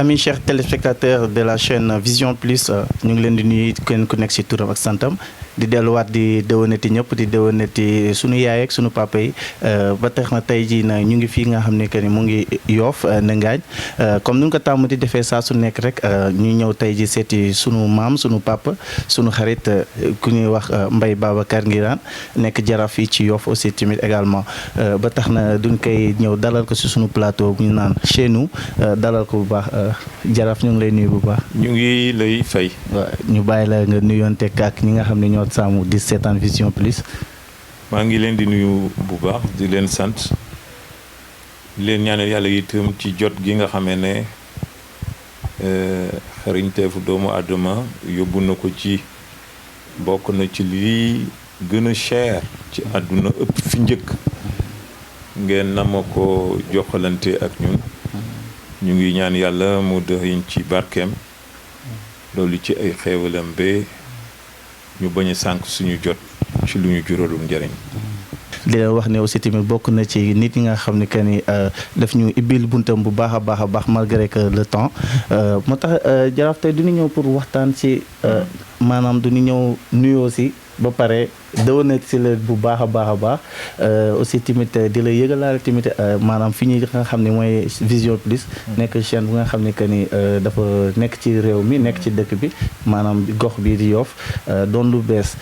amis chers téléspectateurs de la chaîne Vision Plus ñu ngi leen di nuyu kenn ku nekk ci turam ak santam di delluwaat di déwénati ñëpp di déwénati sunu yaay ak sunu papa yi ba tax na tey jii na ñu ngi fii nga xam ne que ni mu ngi Yoff Ndangaañ comme ni nga ko tàmm di defee saa su nekk rek ñu ñëw tey ji seeti sunu maam sunu papa sunu xarit ku ñuy wax Mbaye Babacar Nguirane nekk jaraaf fii ci Yoff aussi tamit également ba tax na duñ koy ñëw dalal ko ci sunu plateau bu ñu naan chez nous dalal ko bu baax jaraaf ñu ngi lay nuyu bu baax. ñu ngi lay fay. waaw ñu bàyyi la nga nuyoonte ak ñi nga xam ne ñoo saamu di seetaan Vision Plus. maa ngi leen di nuyu bu baax di leen sant di leen ñaanal yàlla itam ci jot gi nga xamee ne xarañteefu doomu àdduma yóbbu na ko ci bokk na ci lii gën a cher ci àdduna ëpp fi njëkk ngeen nama ko jokkalante ak ñun ñu ngi ñaan yàlla mu dëxiñ ci barkeem loolu ci ay xeewalam ba ñu bañ a sànq suñu jot ci lu ñu juralul njëriñ. di leen wax ne aussi tamit bokk na ci nit ñi nga xam ne que ni daf ñu ibbil buntam bu baax a baax malgré que le temps moo tax jaraaf tey du ñu ñëw pour waxtaan ci maanaam du ñu ñëw nuyoo si ba pare déwénati si la bu baax a baax aussi tamit di la yëgalaale tamit maanaam fi ñuy nga xam ne mooy Vision Plus nekk chaîne bu nga xam ne que ni dafa nekk ci réew mi nekk ci dëkk bi maanaam gox bii di Yoff doon lu bees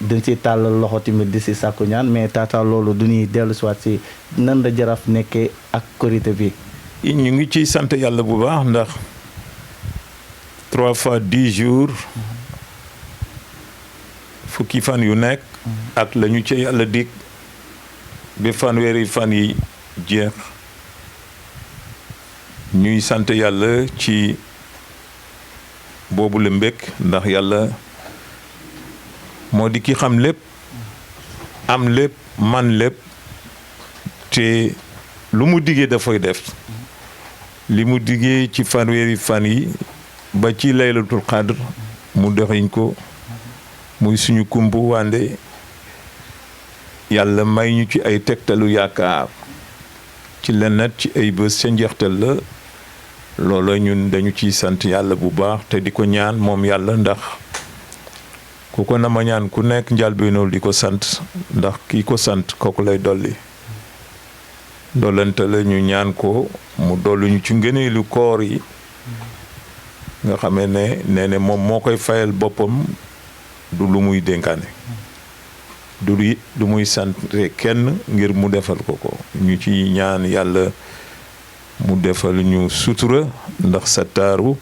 dañ ci tàllal loxo tamit di si sàkku ñaan mais taataa loolu du ñuy dellu si waat si nan la jaraaf nekkee ak korité bi. ñu ngi ciy sant yàlla bu baax ndax 3 fois 10 jours. fukki fan yu nekk ak la ñu ca yàlla dig ba fanweeri fan yi jeex ñuy sant yàlla ci boobu la mbékk ndax yàlla moo di ki xam lépp am lépp man lépp te lu mu diggee dafay def li mu diggee ci fanweeri fan yi ba ci laylatul qadr mu doxiñ ko muy suñu kumbu wande yàlla may ñu ci ay tegtalu yaakaar ci lenn ci ay bés ca njeextal la loola ñun dañu ciy sant yàlla bu baax te di ko ñaan moom yàlla ndax ku ko nama ñaan ku nekk njàlbéenul di ko sant ndax kii ko sant kooku lay dolli dollante la ñu ñaan ko mu dolli ñu ci ngëneelu koor yi nga xamee ne nee ne moom moo koy fayal boppam du lu muy dénkaane du lu muy sant kenn ngir mu defal ko ñu ci ñaan yàlla mu defal ñu sutura ndax sa taaru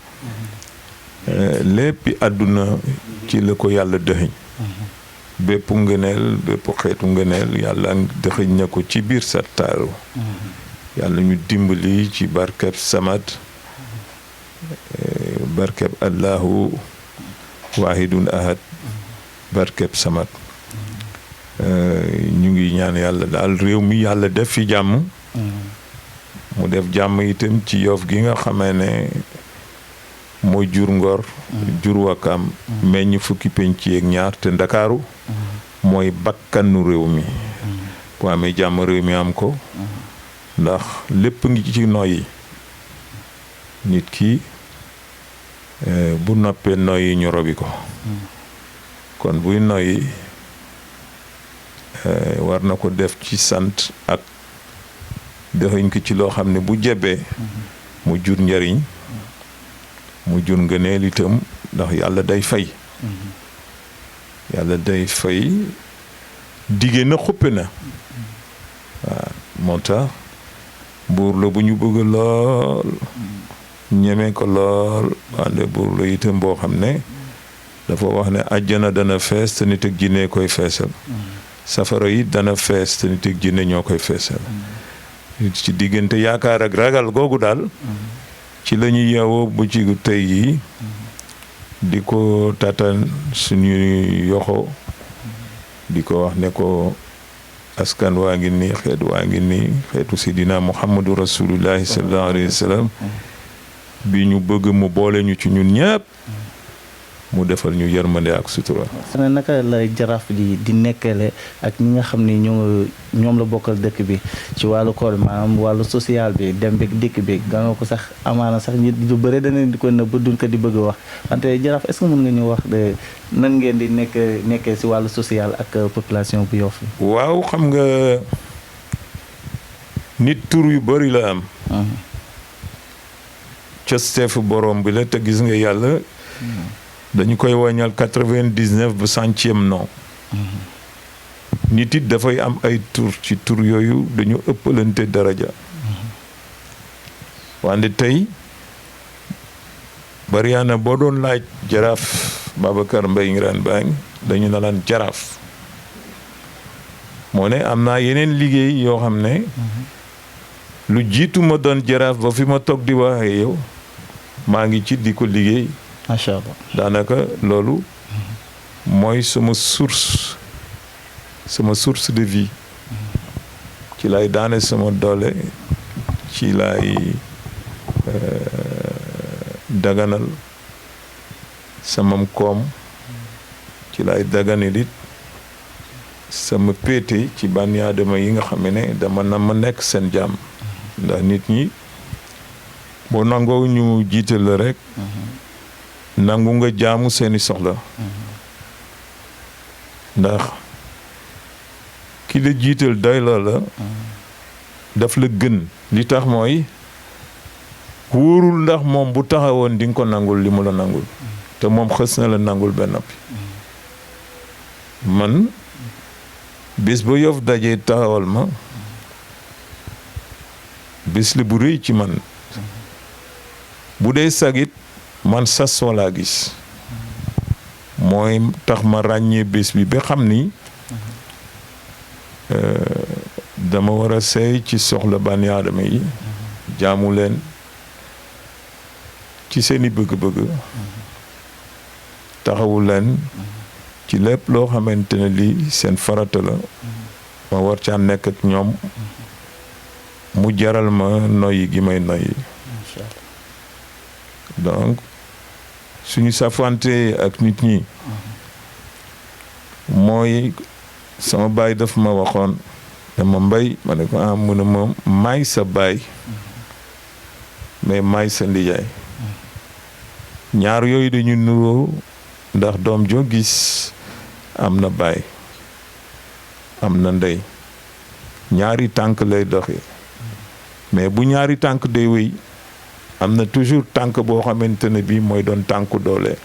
léppi àdduna ci la ko yàlla dëxiñ bépp ngëneel bépp xeetu ngëneel yàlla dëxiñ na ko ci biir sa taaru yàlla ñu dimbali ci barkeb samad barkeb allahu waahidun ahad barkeb samat ñu ngi ñaan yàlla daal réew mi yàlla def fi jàmm mu def jàmm itam ci Yoff gi nga xamee ne mooy jur Ngor jur Wakam meññ fukki penc ak ñaar te Ndakaaru mooy bakkanu réew mi bu amee jàmm réew mi am ko ndax lépp ngi ci noyyi nit ki bu noppee noyyi ñu robi ko kon buy noyyi war na ko def ci sant ak dexuñ ko ci loo xam ne bu jebee mu jur njariñ mu jur ngëneel itam ndax yàlla day fay dige na xuppe na waaw moo tax buur la bu ñu bëgg lool ñeme ko lool wante buur la itam boo xam ne dafa wax ne àjjana dana fees te nit ak jinne koy feesal safara yi dana fees te nit ak jinne ñoo koy feesal ci diggante yaakaar ak ragal googu daal ci la ñuy yeewoo bu ci tey yi di ko tatan suñuy yoxo di ko wax ne ko askan waa ngi nii xeet waa ngi nii xeetu sidina muhammadu rasulullahi sallallahu alayhi wa sallam bi ñu bëgg mu boole ñu ci ñun ñëpp mu defal ñu yërmande ak sutura. ne naka la jaraaf di nekkale ak ñi nga xam ni ñoom la bokkal dëkk bi ci wàllu koor maanaam wàllu social bi dem beeg dikk bi nga ko sax amaana sax nit ñu bëre danañ di ko ne ba duñ ko di bëgg a wax wante jaraaf est-ce que mën nga ñu wax de nan ngeen di nekkee si wàllu social ak population bu Yoff. waaw xam nga nit tur yu bëri la am. costeefu borom bi la te gis nga yàlla. dañu koy wàññal 99 ba 100e nom. nit it dafay am ay tur ci tur yooyu dañu ëppalante daraja. wante tey bariyaana boo doon laaj jaraaf Babacar Mbaye Ngiraan Bang dañu na laan jaraaf. moo ne am naa yeneen liggéey yoo xam ne. lu jiitu ma doon jaraaf ba fi ma toog di waxee yow maa ngi ci di ko liggéey. macha allah daanaka loolu mooy sama source de vie ci lay daane sama doole ci lay daganal samam koom ci lay daganal it sama péete ci bànni aadama yi nga xam ne dama na ma nekk seen jàmm ndax nit ñi boo nangoo ñu jiital la rek nangu nga jaamu seeni soxla ndax ki la jiital doy la daf la gën li tax mooy wóorul ndax moom bu taxawoon di nga ko nangul li mu la nangul te moom xës na la nangul ba noppi man bés ba Yoff dajee taxawal ma bés la bu rëy ci man bu dee sagit man sas wala gis mooy tax ma ràññee bés bi ba xam ni dama war a seey ci soxla bànni aadama yi jaamu leen ci seeni bëgg-bëgg taxawu leen ci lépp loo xamante ne lii seen farata la ma war caa nekk ak ñoom mu jaral ma noyyi gi may noyyi donc suñu safante ak nit ñi mooy sama baay daf ma waxoon dama mbay ma ne ko mu ne ma maay sa baay mais maay sa ndijaay ñaar yooyu dañu nuroo ndax doom joo gis am na baay am na ndey ñaari tànk lay doxee mais bu ñaari tànk day wéy am na toujours tànk boo xamante ne bii mooy doon tànku doole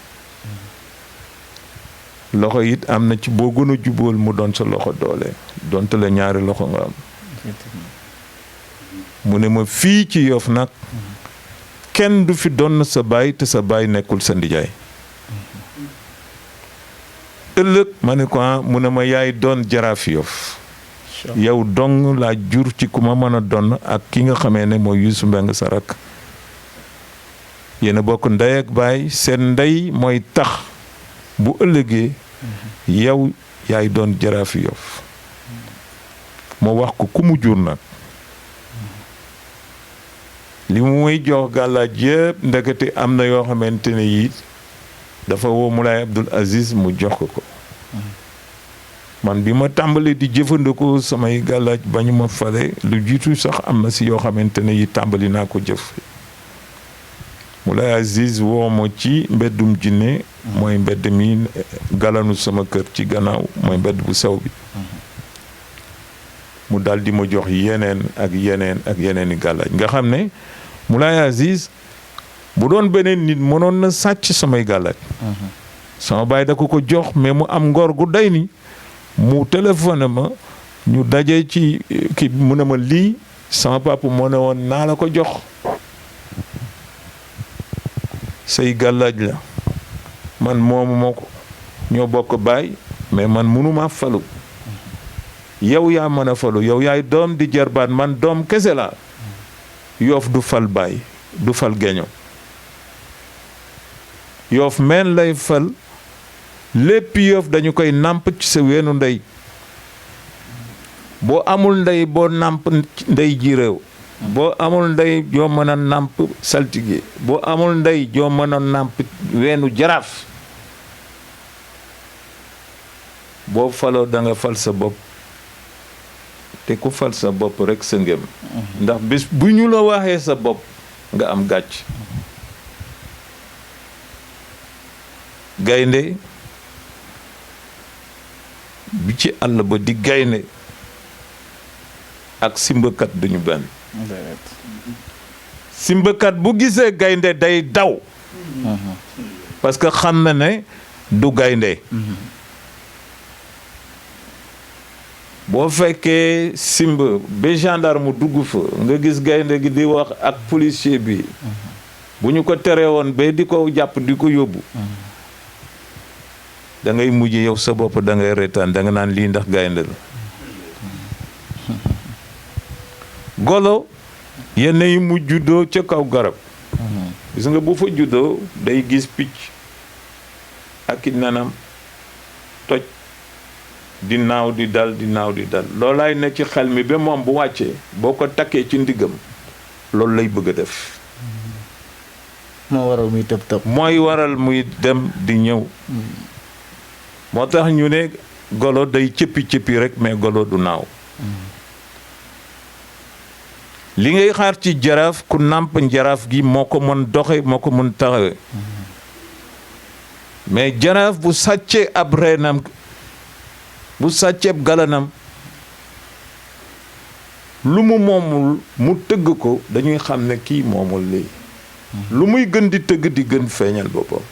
loxo it am na ci boo gën a jubóol mu doon sa loxo doole donte la ñaari loxo nga am mu ne ma fii ci Yoff nag kenn du fi doon sa baay te sa baay nekkul sa ndijaay ëllëg ma ne ko mu ne ma yaay doon jaraaf Yoff yow dong laa jur ci ku ma mën a doon ak ki nga xamee ne mooy Youssou Mbengue sa rakk yéen a bokk ndey ak baay seen ndey mooy tax bu ëllëgee yow yaay doon jaraaf Yoff ma wax ko ku mu jur nag li mu muy jox gàllaaj yëpp ndekete am na yoo xamante ne yi dafa woo Moulay Abdoul Aziz mu jox ko man bi ma tàmbalee di jëfandikoo samay gàllaaj ba ñu ma fale lu jiitu sax am na si yoo xamante ne yi tàmbali naa ko jëf Moulay Aziz woo ma ci mbeddum jinne mooy mbedd mi galanu sama kër ci gannaaw mooy mbedd bu sew bi mu daal di ma jox yeneen ak yeneen i gàllaaj nga xam ne Moulay Aziz bu doon beneen nit mënoon na sàcc samay gàllaaj sama baay da ko jox mais mu am ngor gu day ni mu téléphoné ma ñu daje ci kii mu ne ma lii sama papa moo ne woon naa la ko jox say gàllaaj la man moomu moo ko ñoo bokk baay mais man mënuma falu yow yaa mën a falu yow yaay doom di jarbaat man doom kese la Yoff du fal baay du fal geño Yoff meen lay fal lépp Yoff dañu koy nàmp ci sa weenu ndey boo amul ndey boo nàmp ndey ji réew boo amul ndey joo mën a nàmp saltige boo amul ndey joo mën a nàmp weenu jaraaf boo faloo da nga fal sa bopp te ku fal sa bopp rek sa ngëm ndax bés bu ñu la waxee sa bopp nga am gàcc gaynde bi ci àll ba di gaynde ak simbakat duñu benn simbakat bu gisee gaynde day daw parce que xam na ne du gaynde boo fekkee simba ba gendarme dugg fa nga gis gaynde gi di wax ak policier bi bu ñu ko teree woon ba di ko jàpp di ko yóbbu da ngay mujj yow sa bopp da ngay reetaan da nga naan lii ndax gaynde la golo yenn yi mu juddoo ca kaw garab gis nga bu fa juddoo day gis picc ak i nanam toj di naaw di dal di naaw di dal loolaay ne ci xel mi ba moom bu wàccee boo ko takkee ci ndiggam loolu lay bëgg a def moo waral muy tëb tëb mooy waral muy dem di ñëw moo tax ñu ne golo day cëppi cëppi rek mais golo du naaw li ngay xaar ci jaraaf ku nàmp jaraaf gi moo ko mën doxe moo ko mën taxawe mais jaraaf bu sàccee ab reenam bu sàcceeb galanam lu mu moomul mu tëgg ko dañuy xam ne kii moomul lii lu muy gën di tëgg di gën feeñal boppam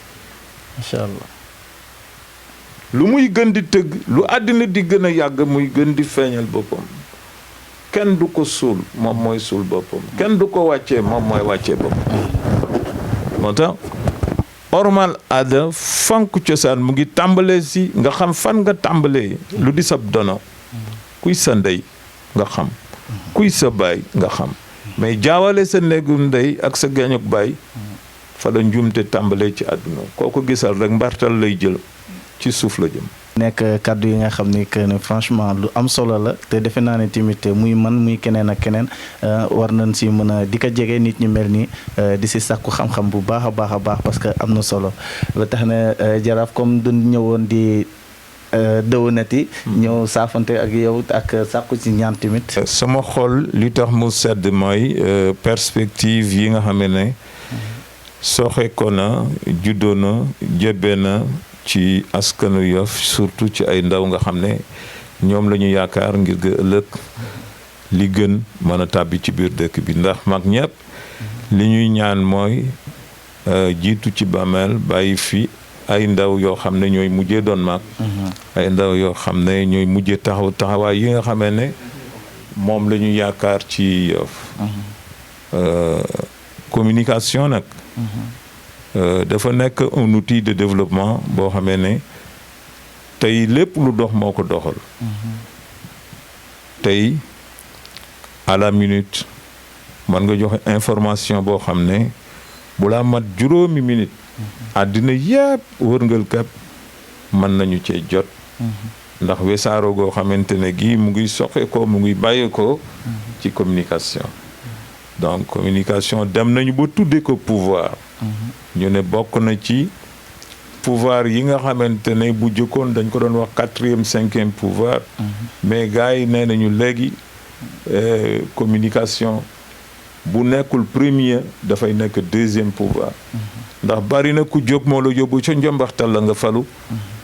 macha allah lu muy gën di tëgg lu àddina di gën a yàgg muy gën di feeñal boppam kenn du ko suul moom mooy suul boppam kenn du ko wàccee moom mooy wàccee boppam moo tax ormal aada fonk cosaan mu ngi tàmbalee si nga xam fan nga tàmbalee lu di sab dono kuy sa ndey nga xam kuy sa baay nga xam mais jaawale sa néegu ndey ak sa geeñuk baay fa la njuumte tàmbalee ci àdduna koo ko gisal rek mbartal lay jël ci suuf la jëm nekk kàddu yi nga xam ni que ne franchement lu am solo la te defe naa ne tamit muy man muy keneen ak keneen war nañ si mën a di ko jege nit ñu mel nii di si sàkku xam-xam bu baax a baax a baax parce que am na solo ba tax na jaraaf comme du ñëwoon di dëwënati ñëw saafante ak yow ak sàkku ci ñaan tamit sama xol li tax mu sedd mooy perspective yi nga xam ne soxe ko na juddoo na jébbe na ci askanu Yoff surtout ci ay ndaw nga xam ne ñoom la ñu yaakaar ngir ga ëllëg li gën mën a tàbbi ci biir dëkk bi ndax mag ñëpp li ñuy ñaan mooy jiitu ci bàmmeel bàyyi fi ay ndaw yoo xam ne ñooy mujjee doon mag ay ndaw yoo xam ne ñooy mujjee taxawaay yi nga xamee ne moom la ñu yaakaar ci Yoff communication nag dafa nekk un outil de développement boo xamee ne tey lépp lu dox moo ko doxal tey à la minute man nga joxe information boo xam ne bu laa mat juróomi minute àddina yépp wërngal kap mën nañu cee jot ndax wesaaro goo xamante ne gii mu ngi soxe ko mu ngi bàyyi ko ci communication donc communication dem nañu ba tudde ko pouvoir ñu ne bokk na ci pouvoir yi nga xamante ne bu jëkkoon dañ ko doon wax 4e 5e pouvoir mais gars yi nee nañu léegi communication bu nekkul premier dafay nekk 2e pouvoir ndax bari na ku jóg moo la yóbbu ca njombaxtal la nga falu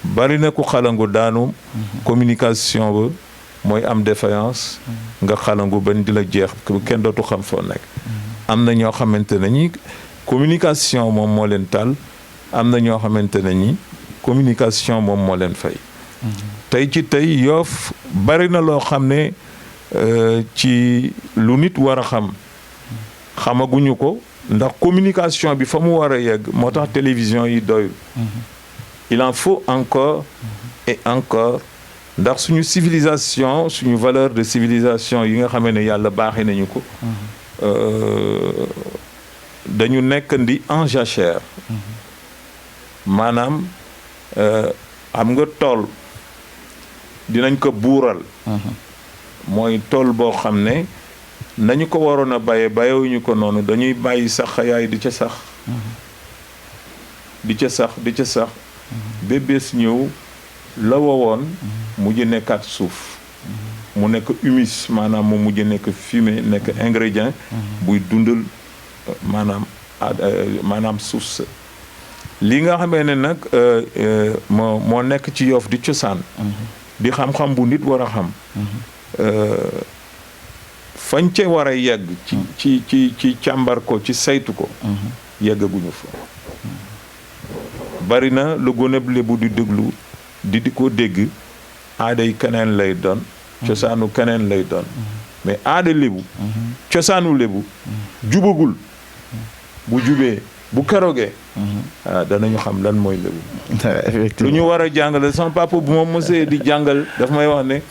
bari na ku xalangu daanu communication ba mooy am défaillance nga xalangu bañ di la jeex kenn dootu xam foo nekk am na ñoo xamante ne ñi communication moom moo leen tal am na ñoo xamante ne ñi communication moom moo leen fay tey ci tey Yoff bari na loo xam ne ci lu nit war a xam xamaguñu ko ndax communication bi fa mu war a yegg moo tax télévision yi doyul il en faut encore et encore ndax suñu civilisation suñu valeur de civilisation yi nga xamee ne yàlla baaxee nañu ko dañu nekk ndi en jachère maanaam xam nga tool dinañ ko buural mooy tool boo xam ne nañu ko waroon a baye bayewuñu ko noonu dañuy bàyyi sax xayaay di ca sax di ca sax di ca sax ba bés ñëw la wowoon mujj nekkaat suuf mu nekk humus maanaam mu mujj nekk fumier nekk ingrédient buy dundal maanaam suuf sa li nga xamee ne nag moo nekk ci Yoff di cosaan di xam-xam bu nit war a xam fañ ca war a yegg ci càmbar ko ci saytu ko yeggaguñu fa bari na lu goneb Lebu di déglu di ko dégg aaday keneen lay doon cosaanu keneen lay doon mais aada Lebu cosaanu Lebu jubagul bu jubee bu keroogee danañu xam lan mooy Lebu lu ñu war a jàngale sama papa bu ma mosee di jàngal daf may wax ne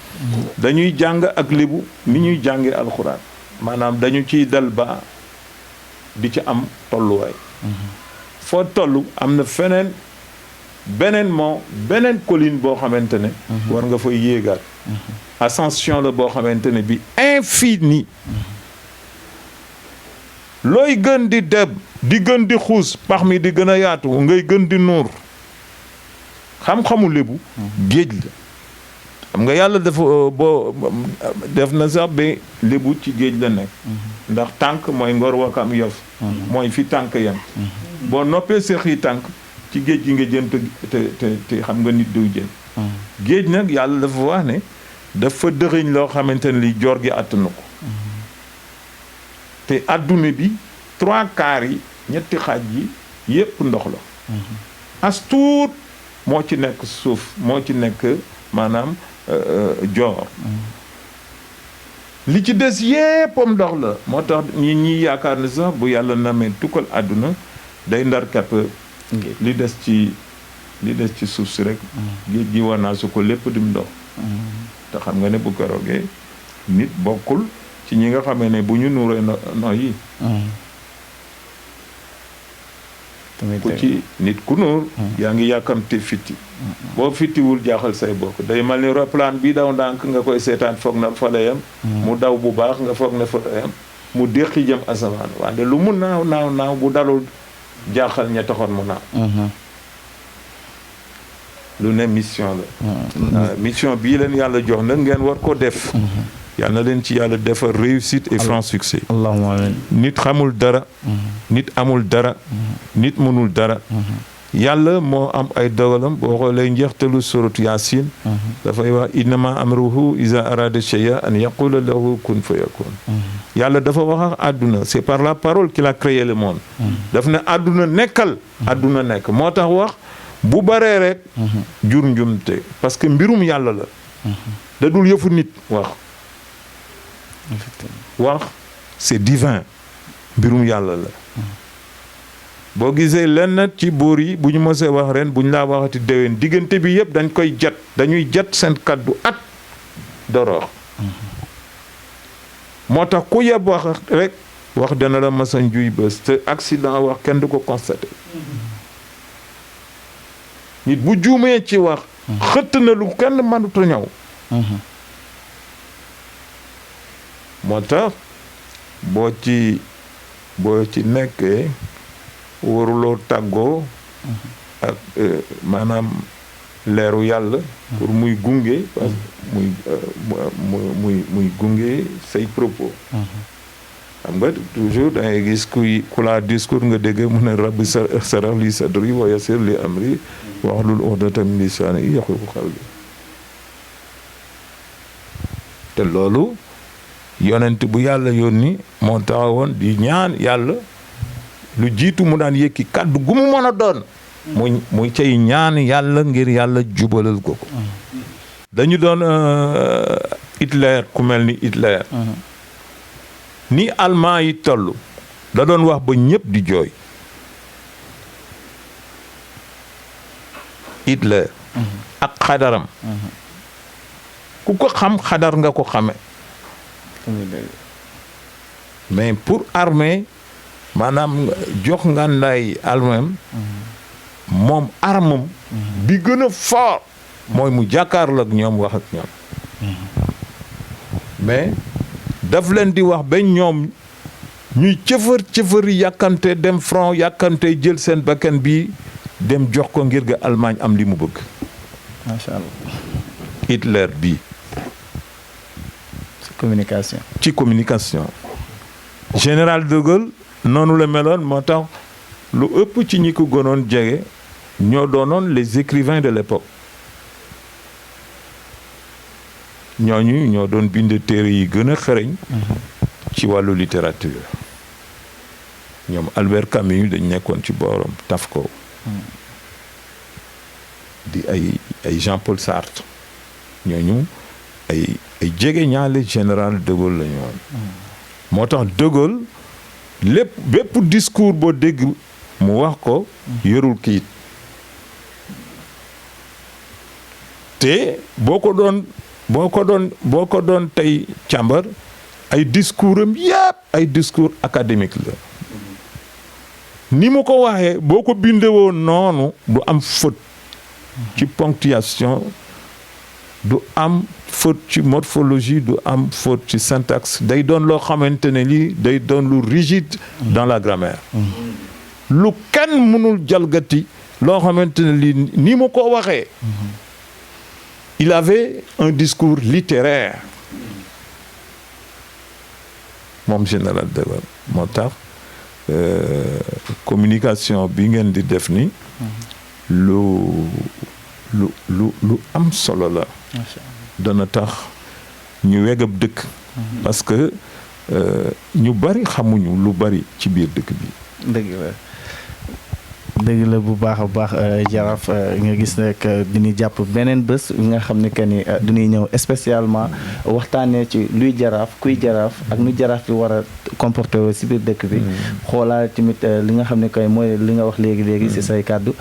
dañuy jàng ak Lebu ni ñuy jàngee alxuraan maanaam dañu ciy dal ba di ci am tolluwaay foo toll am na feneen beneen colline boo xamante ne war nga fay yéegaat ascension la boo xamante ne bi infini looy gën di dem di gën di xuus pax mi di gën a yaatu ngay gën di nuur xam-xamu Lebu géej la xam nga yàlla dafa def na sax ba Lebu ci géej la nekk ndax tànk mooy Ngor Wakam Yoff mooy fi tànk yam boo noppee seex yi tànk ci géej gi nga jëm te xam nga nit du jën géej nag yàlla dafa wax ne dafa dëxiñ loo xamante ne li joor gi àttanu ko te adduna bi 3/4 yi ñetti xaaj yi yépp ndox la as tuut moo ci nekk suuf moo ci nekk maanaam joor li ci des yéppam ndox la moo tax ñi yaakaar ne sax bu yàlla namee tukkal àdduna day ndar kapp li des ci suuf si rek géej gi war naa su ko lépp dim ndox te xam nga ne bu keroogee nit bokkul ci ñi nga xamee ne bu ñu nuuree no yi ku ci nit ku nuur yaa ngi yàkkamte fitti boo fittiwul jaaxal say bokk day mel ni roplaan bi daw ndànk nga koy seetaan foog na fa la yam mu daw bu baax nga foog na fa la yam mu déqi jëm asamaan wante lu mu naaw bu dalul jaaxal ña taxoon mu naaw lu ne mission la mission bii leen yàlla jox nag ngeen war ko def yàlla na leen ci yàlla defar réussite et franc succès allahumma amiin nit xamul dara nit amul dara nit mënul dara yàlla moo am ay dogalam boo xoolee njeextalu suratu Yaasin dafay wax innama amruhu iza arada shay'an an yaqula lahu kun fayakun yàlla dafa wax ak àdduna c'est par la parole qu'il a créé le monde daf ne àdduna nekkal àdduna nekk moo tax wax bu baree rek jur njumte parce que mbirum yàlla la da dul yëfu nit wax c'est divin mbirum yàlla la boo gisee lenn ci buur yi bu ñu mosee wax ren bu ñu laa waxati déwén diggante bi yëpp dañuy jat seen kaddu at dorox moo tax ku yeb wax rek wax dana la masa njuy bés te accident wax kenn du ko constaté nit bu juumee ci wax xëtt na lu kenn mënut a ñëw moo tax boo ci nekkee waruloo tàggoo ak maanaam leeru yàlla pour muy gunge parce que muy gunge say propos xam nga toujours da ngay gis ku la discours nga dégg mu ne rabbi sarax li sadri wa yassir li amri wahlul uqdatan min lisani yafqahu qawli te loolu yonent bu yàlla yónni moo taxawoon di ñaan yàlla lu jiitu mu daan yëkki kàddu gu mu mën a doon muy cay ñaan yàlla ngir yàlla jubalal ko dañu doon Hitler ku mel ni Hitler ni allemand yi toll da doon wax ba ñëpp di jooy Hitler ak xadaram ku ko xam xadar nga ko xame mais pour armée maanaam jox ngàndaay allemand moom armam bi gën a fort mooy mu jàkkaarloo ak ñoom wax ak ñoom mais daf leen di wax ba ñoom ñuy cëfër yàkkante dem front yàkkante jël seen bakkan bi dem jox ko ngir ga Allemagne am li mu bëgg macha allah. Hitler bi ci communication. ci communication. général de Gaulle noonu la meloon moo tax lu ëpp ci ñi ko gënoon jege ñoo doonoon les écrivains de l'époque ñooñu ñoo doon bind téere yi gën a xereñ ci wàllu littérature ñoom Albert Camus dañ nekkoon ci booram taf ko di ay Jean-Paul Sartre ñooñu ay jege ñaale général de Gaulle la ñu woon moo tax de Gaulle bépp discours boo dégg mu wax ko yorul kayit te boo ko doon tey càmbar ay discours am yépp ay discours académique la ni mu ko waxee boo ko bindewoo noonu du am faute ci ponctuation du am faute ci morphologie du am faute ci syntaxe day doon loo xamante ne lii day doon lu rigide dans la grammaire lu kenn mënul jalgati loo xamante ne lii ni mu ko waxee il avait un discours littéraire moom général de Gaulle moo tax communication bi ngeen di def ni lu am solo la dana tax ñu wegab dëkk parce que ñu bari xamuñu lu bari ci biir dëkk bi dëgg la bu baax a baax jaraaf nga gis rek diñuy jàpp beneen bés nga xam ne que ni duñuy ñëw spécialement waxtaanee ci luy jaraaf kuy jaraaf ak nu jaraaf bi war a comporté woo si biir dëkk bi xoolaale tamit li nga xam ne kay mooy li nga wax léegi si say kàddu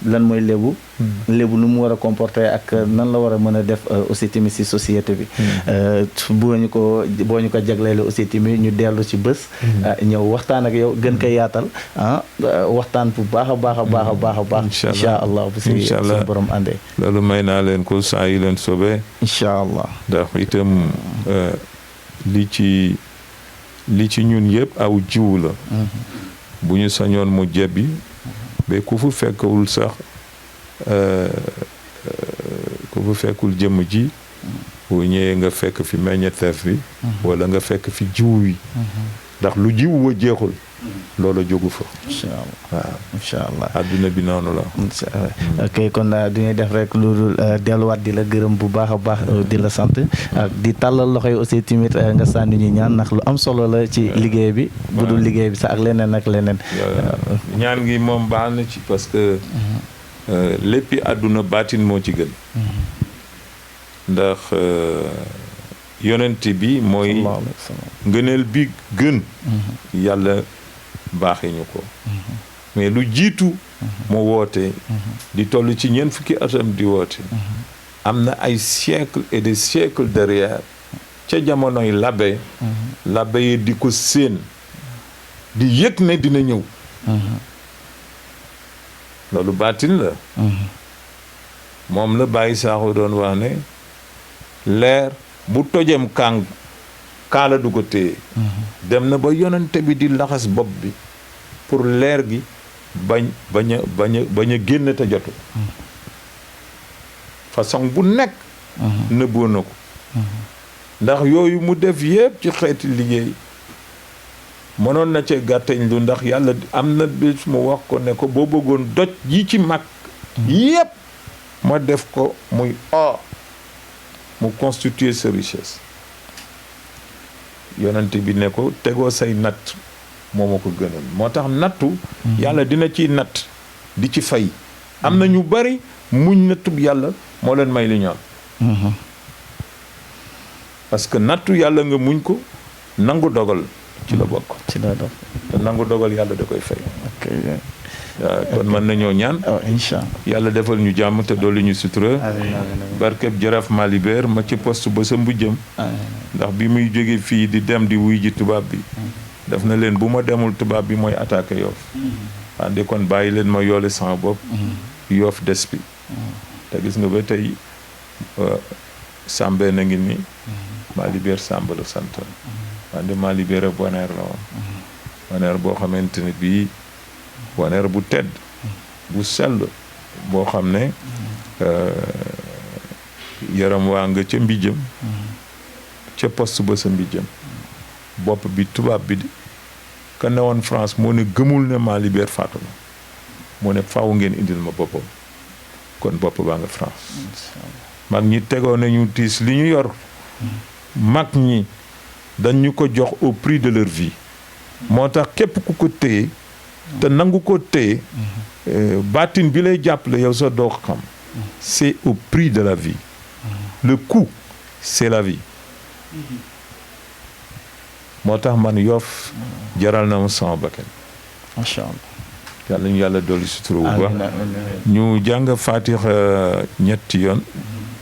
lan mooy lébu nu mu war a comporté ak nan la war a mën a def aussi tamit si société bi boo ñu ko jagleele aussi tamit ñu dellu ci bés ñëw waxtaan ak yow gën koy yaatal waxtaan bu baax a baax incha allah bu si suñu borom àndee loolu may naa leen ko saa yi leen sobee incha allah ndax itam li ci ñun yëpp aw jiwu la bu ñu sañoon mu jebbi ba ku fu fekkul sax ku fu fekkul jëmm ji bu ñëwee nga fekk fi meññeteef bi wala nga fekk fi jiwu wi ndax lu jiwu wa jeexul loolu jógu fa incha allah adduna bi noonu la ok kon duñuy def rek lu delluwaat di la gërëm bu baax a baax di la sant ak di tàllal loxo yi aussi tamit nga sànni ñu ñaan ndax lu am solo la ci liggéey bi bu dul liggéey bi sax ak leneen ñaan gi moom baax na ci parce que léppi àdduna baatin moo ci gën ndax yonent bi mooy ngëneel bi gën yàlla baaxee ñu ko mais lu jiitu mu woote di toll ci ñeent fukki atam di woote am na ay siècles et des siècles derrière ca jamonoy labbe yi di ko séen di yëg ne dina ñëw loolu baatin la moom la Baye Sakho doon wax ne leer bu tojem kàng kaala du ko téye dem na ba yonente bi di laxas bopp bi pour leer gi bañ a génn te jotu façon bu nekk nëbboo na ko ndax yooyu mu def yépp ci xeeti liggéey mënoon na cee gàttañ lu ndax yàlla am na bés mu wax ko ne ko boo bëggoon doj yi ci mag yépp ma def ko muy or mu constituer sa richesse yonent bi ne ko tegoo say natt moo ma ko gënal moo tax nattu yàlla dina ciy natt di ci fay am na ñu bari muñ nattub yàlla moo leen may li ñoom parce que nattu yàlla nga muñ ko nangu dogal ci la bokk ci la dogal te nangu dogal yàlla da koy fay waaw kon mën nañoo ñaan incha yàlla defal ñu jàmm te dolli ñu sutura barkeb jaraaf Malibert ma ci poste ba sa mbujjëm ndax bi muy jóge fii di dem di wuy ji tubaab bi def na leen bu ma demul tubaab bi mooy attaqué Yoff wante kon bàyyi leen ma yoole sama bopp Yoff des bi te gis nga ba tey Sambé na ngi ni Malibert Samb la sant wante Malibert a Boner la woon Boner boo xamante ne bii Boner bu tedd bu sell boo xam ne yaram waa nga ca mbijjam ca poste ba sa mbijjam bopp bi tubaab bi ka ne woon France moo ne gëmul ne Malibert faatu na moo ne faaw ngeen indil ma boppam kon bopp baa nga France mag ñi tegoo nañu tiis li ñu yor mag ñi dañu ko jox au prix de leur vie moo tax képp ku ko téye te nangu ko téye baatin bi lay jàppale yow sa doo xam c'est au prix de la vie le coût c'est la vie moo tax man Yoff jaral na ma sama bakkan macha allah yàlla ñu yàlla dolli sutura bu baax ñu jàng Fatiha ñetti yoon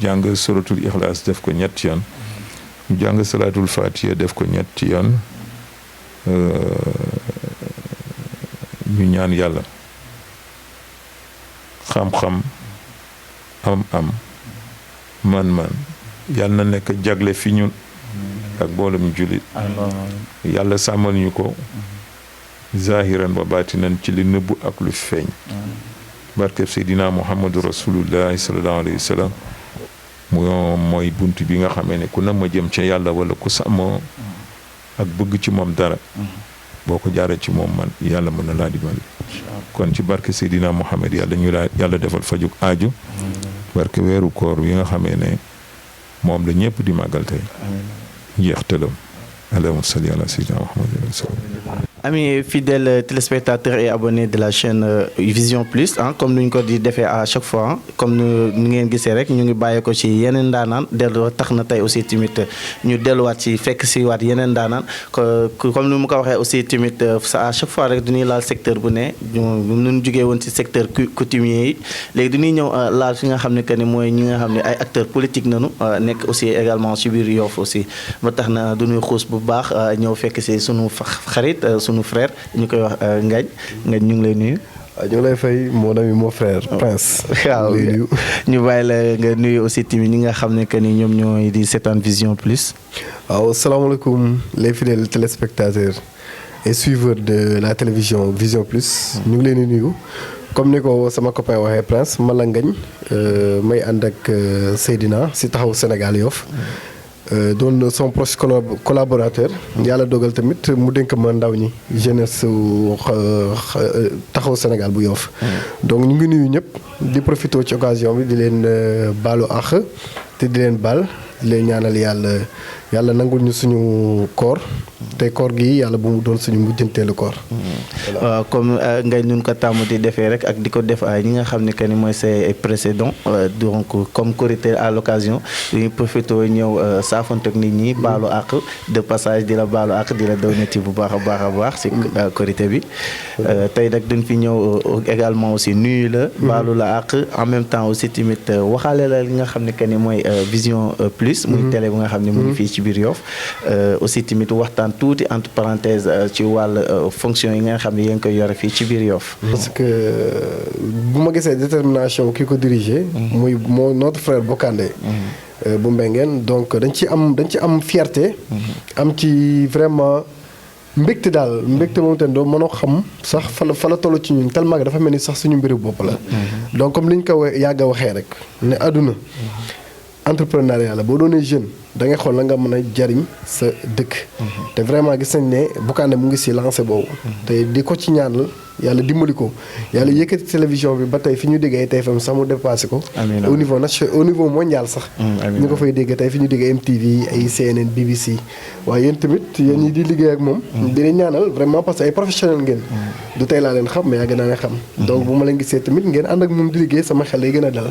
jàng suratul Ixlaas def ko ñetti yoon ñu jàng salaatul Fatiha def ko ñetti yoon ñu ñaan yàlla xam-xam am man yàlla na nekk jagle fi ñun ak mboolem jullit yàlla sàmmal ñu ko zahiran wa baatinan ci li nëbbu ak lu feeñ barkeb Seydina Muhammadu Rasulullahi sallallahu alayhi wa sallam mooy bunt bi nga xamee ne ku na ma jëm ca yàlla wala ku sàmmoo ak bëgg ci moom dara boo ko jaaree ci moom man yàlla mën na laa dimbali kon ci barke Seydina Muhammad yàlla defal fajuk aaju barke weeru koor yi nga xamee ne moom la ñëpp di màggal tey jeex tëlam allahumma salli ala Seydina Muhammad. Amis fidèles téléspectateurs et abonnés de la chaîne Vision Plus comme nu ñu ko di defee à chaque fois comme nu ngeen gisee rek ñu ngi bàyyee ko ci yeneen ndaanaan dellu tax na tey aussi tamit ñu delluwaat ci fekk si waat yeneen ndaanaan comme ni mu ko waxee aussi tamit à chaque fois rek du ñuy laal secteur bu ne ñu jógee woon ci secteur coutumier yi léegi du ñuy ñëw laal fi nga xam ne que ni mooy ñi nga xam ne ay acteurs politiques nañu nekk aussi également ci biir Yoff aussi ba tax na du ñuy xuus bu baax ñëw fekk si sunu xarit sunu frère ñu koy wax Ngagne ñu ngi lay nuyu. waaw ñu ngi lay fay mon ami mon frère Prince. waaw ñu bàyyi la nga nuyu aussi tamit ñi nga xam ne que ni ñoom ñooy di seetaan Vision Plus. waaw salaamaaleykum les fidèles téléspectateurs et suiveurs de la télévision Vision Plus. ñu ngi leen di nuyu comme ni ko sama copain waxee Prince man la Ngagne may ànd ak Seydina si taxawu Sénégal Yoff. doon son proche collaborateur yàlla dogal tamit mu dénk ma ndaw ñi jeunesse taxaw Sénégal bu Yoff donc ñu ngi nuyu ñëpp di profité ci occasion bi di leen baalu àq te di leen baal di leen ñaanal yàlla nangul ñu suñu koor te koor gi yàlla bu mu doon suñu mujjanteelu koor. waaw comme ngay nun ko tàmm di defee rek ak di ko def ay ñi nga xam ne que ni mooy say précédents donc comme Korité à l'occasion dañuy profité ñëw saafonte ak nit ñi baalu àq de passage di la baalu àq di la downati bu baax a baax si Korité bi tey nag dañ fi ñëw également aussi nuyu la baalu la àq en même temps aussi tamit waxaale la li nga xam ne que ni mooy Vision Plus muy télé bu nga xam ne mu ngi fii ci biir Yoff aussi tamit waxtaan tuuti entre parenthèse ci wàll fonction yi nga xam ne yéen koy yore fii ci biir Yoff. parce que bu ma gisee détermination ki ko diriger. muy notre frère Bokandé. bu Mbengeen donc dañ ci am fierté. am ci vraiment mbégte daal mbégte moom tamit doo mënoo xam sax fa la toll ci ñun tellement que dafa mel ni sax suñu mbiru bopp la. donc comme li ñu ko yàgg a waxee rek ne àdduna entrepreneuriat la boo doonee jeune. da ngay xool la nga mën a jariñ sa dëkk. te vraiment gis nañ ne Bokandé mu ngi si lancé boobu. te di ko ci ñaanal yàlla dimbali ko yàlla yëkkati télévision bi ba tey fi ñu déggee TFM sax mu dépassé ko. au niveau au niveau mondial sax. ñu ko fay dégg tey fi ñu déggee MTV ay CNN BBC. waaye yéen tamit yéen ñi di liggéey ak moom. di leen ñaanal vraiment parce que ay professionnel ngeen. du tey laa leen xam mais yàgg naa leen xam. donc bu ma leen gisee tamit ngeen ànd ak moom di liggéey sama xel lay gën a dal.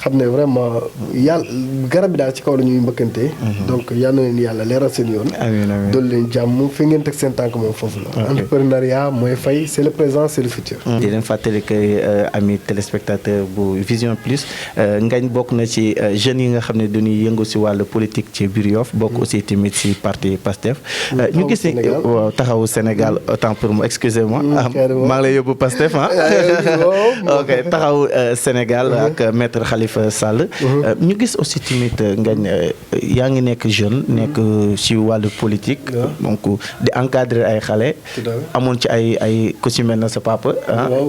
xam ne vraiment yàlla garab bi daal ci kaw la ñuy mbëkkante. donc yal na leen yàlla leeral seen yoon. amiin amiin dool leen jàmm fi ngeen teg seen tànk moom foofu la. entrepreneuriat mooy fay c'est le présent c'est le futur. di leen fàttali que ami téléspectateur bu Vision Plus Ngagne bokk na ci jeunes yi nga xam ne dañuy yëngu si wàllu politique ci biir Yoff bokk aussi tamit si parti PASTEF. ñu gis ne waaw taxawu Sénégal autant pour moi excusez-moi. maa ngi lay yóbbu PASTEF ok taxawu Sénégal ak maître Khalifa Sall. ñu gis aussi tamit Ngagne yaa yaa ngi nekk jeune nekk ci wàllu politique donc di encadrer ay xale amoon ci ay ku ci mel na sa papa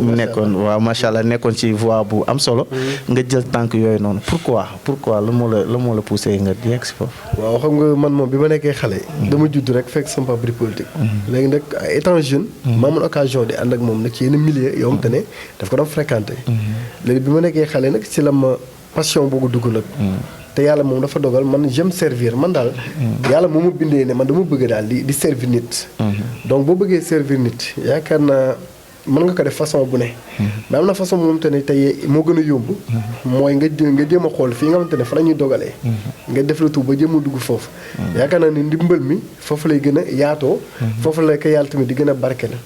mu nekkoon waaw macha allah nekkoon ci voie bu am solo nga jël tànk yooyu noonu pourquoi la moo la poussé nga yegg si foofu waaw xam nga man moom bi ma nekkee xale dama judd rek fekk sama papa di politique léegi nag étant jeune ma amoon occasion di ànd ak moom nag ci yenn milieu yoo xam te ne daf ko doon fréquenté léegi bi ma nekkee xale nag ci la ma passion boobu dugg nag te yàlla moom dafa dogal man j'aime servir man daal yàlla moom mu bindee ne man dama bëgg daal di servir nit donc boo bëggee servir nit yaakaar naa mën nga ko def façon bu ne mais am na façon moom te ne tey moo gën a yomb mooy nga jéem a xool fii nga xamante ne fa la ñuy dogalee nga def la tout ba jéem a dugg foofu yaakaar naa ne ndimbal mi foofu lay gën a yaatoo foofu la ko yàlla tamit di gën a barke la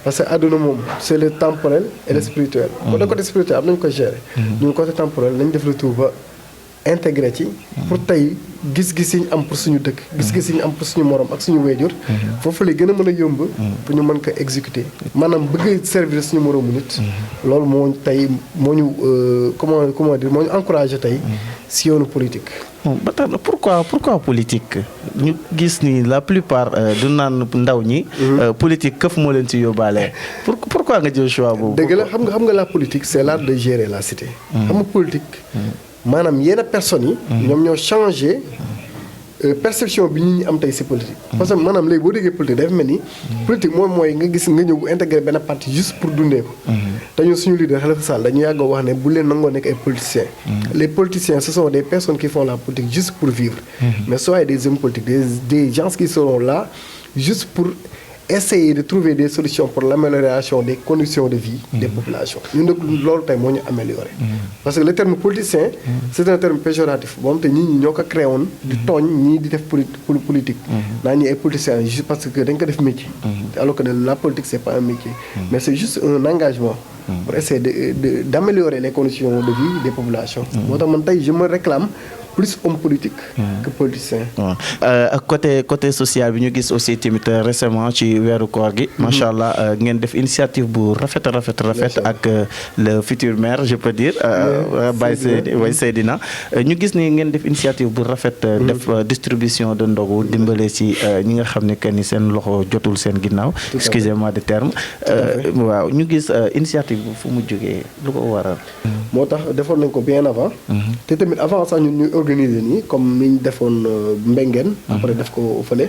parce que àdduna moom c'est le temporel et le spirituel côté spirituel am nañu ko gérer ñun côté temporel nañ def la tout ba intégré ci pour tey gis-gis yi ñu am pour suñu dëkk gis-gis yi ñu am pour suñu morom ak suñu wéyjur foofu lay gën a mën a yomb pour ñu mën ko exécuter maanaam bëgg servir suñu moromu nit loolu moo tey moo ñu comment dire moo ñu encouragé tey si yoonu politique ba tax na pourquoi politique ñu gis ni la plupart du naan ndaw ñi politique këf moo leen ci yóbbaale pourquoi nga jël choix boobu dëgg la xam nga la politique c'est l'art de gérer la cité xam nga politique maanaam yenn personnes yi ñoom ñoo changé perception bi nit ñi am tey ci politique parce que maanaam léegi boo déggee politique dafa mel ni politique mooy nga gis nga ñëw intégré benn parti juste pour dundee ko te ñun suñu leader Khalifa Sall dañu yàgg wax ne bu leen nangoo nekk ay politiciens les politiciens ce sont des personnes qui font la politique juste pour vivre mais soyez des hommes politiques des gens qui seront là juste pour essayer de trouver des solutions pour l'amélioration des conditions de vie des populations ñun nag loolu tey moo ñu amélioré parce que le terme politicien c'est un terme péjoratif boo xam te ñii ñi ñoo ko créé woon di tooñ ñii di def politique naa ñi ay politiciens juste parce que dañ ko def métier alors que la politique c'est pas un métier mais c'est juste un engagement pour essayer d'améliorer les conditions de vie des populations moo tax man tey je me réclame plus homme politique que politicien. côté social bi ñu gis aussi tamit récemment ci weeru koor gi macha allah ngeen def initiative bu rafet ak le futur maire je peux dire Baye Seydina ñu gis ni ngeen def initiative bu rafet def distribution de ndogu dimbale ci ñi nga xam ne que ni seen loxo jotul seen ginnaaw excusez-moi de terme waaw ñu gis initiative bu fu mu jógee lu ko waral moo tax defoon nañ ko bien avant te tamit avant sax ñun organiser nii comme ni ñu defoon Mbengeen après def ko fële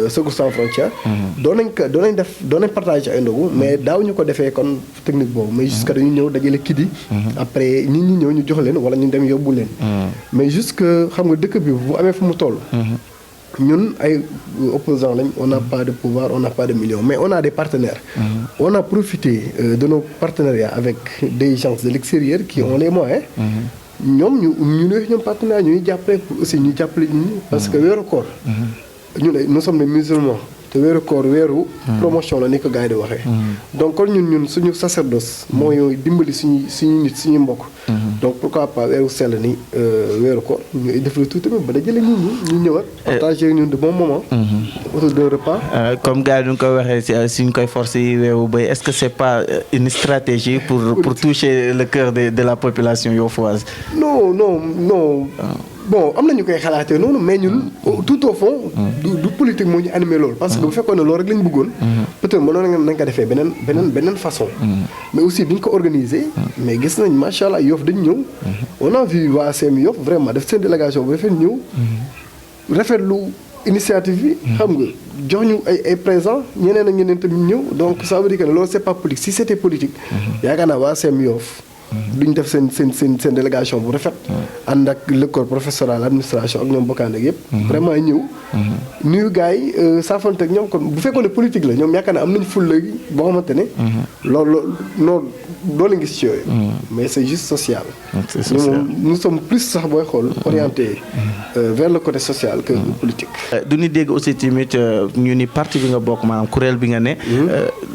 Secours sans frontières doon nañ partager ay ndogu mais daaw ñu ko defee kon technique boobu mais jusque dañu ñëw dajale kii après nit ñi ñëw ñu jox leen wala ñu dem yóbbu leen mais jusque xam nga dëkk bi bu amee fu mu toll ñun ay opposants lañ on n'a pas de pouvoir on n'a pas de millions mais on a des partenaires on a profité de nos partenariats avec des gens de l'extérieur qui ont les moyens ñoom ñoom partenaires ñuy jàppale pour aussi ñu jàppale ñi parce que weeru koor nous sommes des musulmans te weeru koor weeru promotion la ni ko gars yi di waxee donc kon ñun suñu sacerdoce mooy dimbali suñu nit suñu mbokk donc pourquoi pas weeru sell ni weeru koor ñu def le tout tamit ba dajale nit ñi ñu ñëwaat partager ñun de bons moments autour d'un repas comme gars yi ñu ko waxee suñ koy forcer yi weewu bay est-ce que c'est pas une stratégie pour toucher le cœur de la population yofoise non bon am na ñu koy xalaatee noonu mais ñun tout au fond du politique moo ñu animé loolu parce que bu fekkoon ne loolu rek lañ bëggoon peut-être mënoon nañ ko defee beneen façon mais aussi bi ñu ko organisé mais gis nañ macha allah Yoff dañ ñëw on a vu waa CM Yoff vraiment def seen délégation bu rafet ñëw rafetlu initiative bi xam nga jox ñu ay présents ñeneen ak ñeneen tamit ñëw donc ça veut dire que ne loolu c'est pas politique si c'était politique yaakaar naa waa CM Yoff duñ def seen délégation bu rafet ànd ak le corps professoral administration ak ñoom bokkaan ak yëpp vraiment ñëw nuyu gars yi saafante ak ñoom kon bu fekkoon ne politique la ñoom yaakaar naa am nañ ful léegi boo xamante ne loolu noonu doo leen gis ci yooyu mais c'est juste social nous sommes plus sax booy xool orienté vers le côté social que politique du ñu dégg aussi tamit ñu ni parti bi nga bokk maanaam kuréel bi nga ne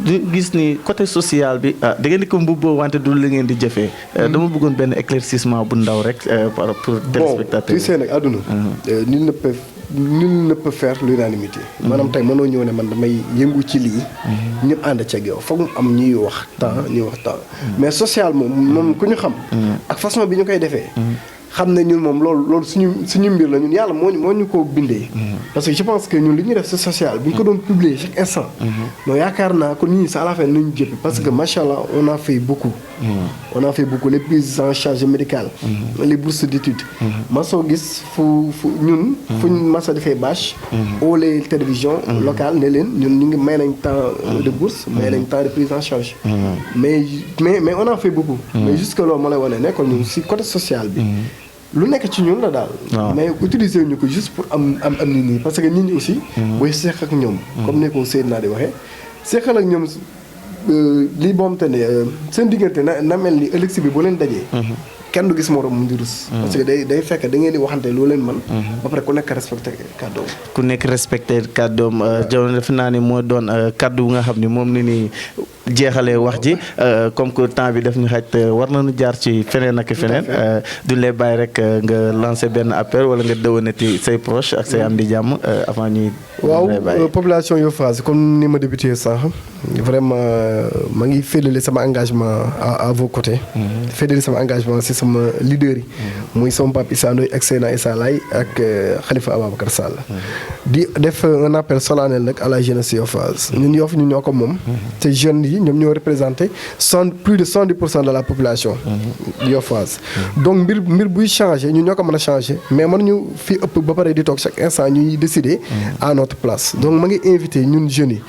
du gis ni côté social bi da ngeen di ko mbubboo wante du la ngeen di jëfee dama bëggoon benn éclaircissement bu ndaw rek pour téléspectateurs tu sais nag àdduna nul ne peut faire l'unanimité maanaam tey mënoo ñëw ne man damay yëngu ci lii ñëpp ànd ceeg yow foog mu am ñuy wax temps mais social moom ku ñu xam ak façon bi ñu koy defee xam ne ñun moom loolu suñu mbir la ñun yàlla moo ñu ko bindee. parce que je pense que ñun li ñuy def c'est social bu ñu ko doon publier chaque instant. donc yaakaar naa ko nit ñi à la fin nañu jëpp parce que macha allah on a fait beaucoup. les prises en charge médicales. les bourses d'études. ma soo gis fuñ masa defee bâche. ou les télévisions locales ne leen ñun ñu ngi may nañ temps de bourse may nañ temps de prise en charge. mais on a fait beaucoup. mais jusque loolu ma lay wane nekkoon ñun si côté social bi. lu nekk ci ñun la daal. mais utiliser ñu ko juste pour am nit ñi parce que nit ñi aussi. booy seq ak ñoom. comme ni ko Seydina di waxee seqal ak ñoom lii boom te ne seen diggante na mel ni ëllëg si bi boo leen dajee. kenn du gis morom mu di rus. parce que day fekk da ngeen di waxante loo leen mën. ba pare ku nekk respecté kàddoom. ku nekk respecté kàddoom jamono defe naa ni moo doon kàddu nga xam ni moom ni ni jeexalee wax ji comme que temps bi daf ñu xaj war nañu jaar ci feneen ak feneen duñ lay bàyyi rek nga lancer benn appel wala nga dëwanati say proche ak say am di jàmm avant ñuy. waaw population Yoff-Oise comme ni ma débuté sax vraiment ma ngi féddali sama engagement à vos côtés. féddali sama engagement si sama leader yi. muy sama papa Issa Ndoye ak Seyna Issa Laye ak Khalifa Ababacar Sall. di def un appel solennel nag à la jeunesse Yoff-Oise ñun Yoff ñu ñoo ko moom. te jeunes yi ñoom ñoo représenté plus de 70% de la population. Yoff-Oise donc mbir buy changé ñun ñoo ko mën a changé mais mënuñu fi ëpp ba pare di toog chaque instant ñuy décider à notre place donc ma ngi invité ñun jeunes yi.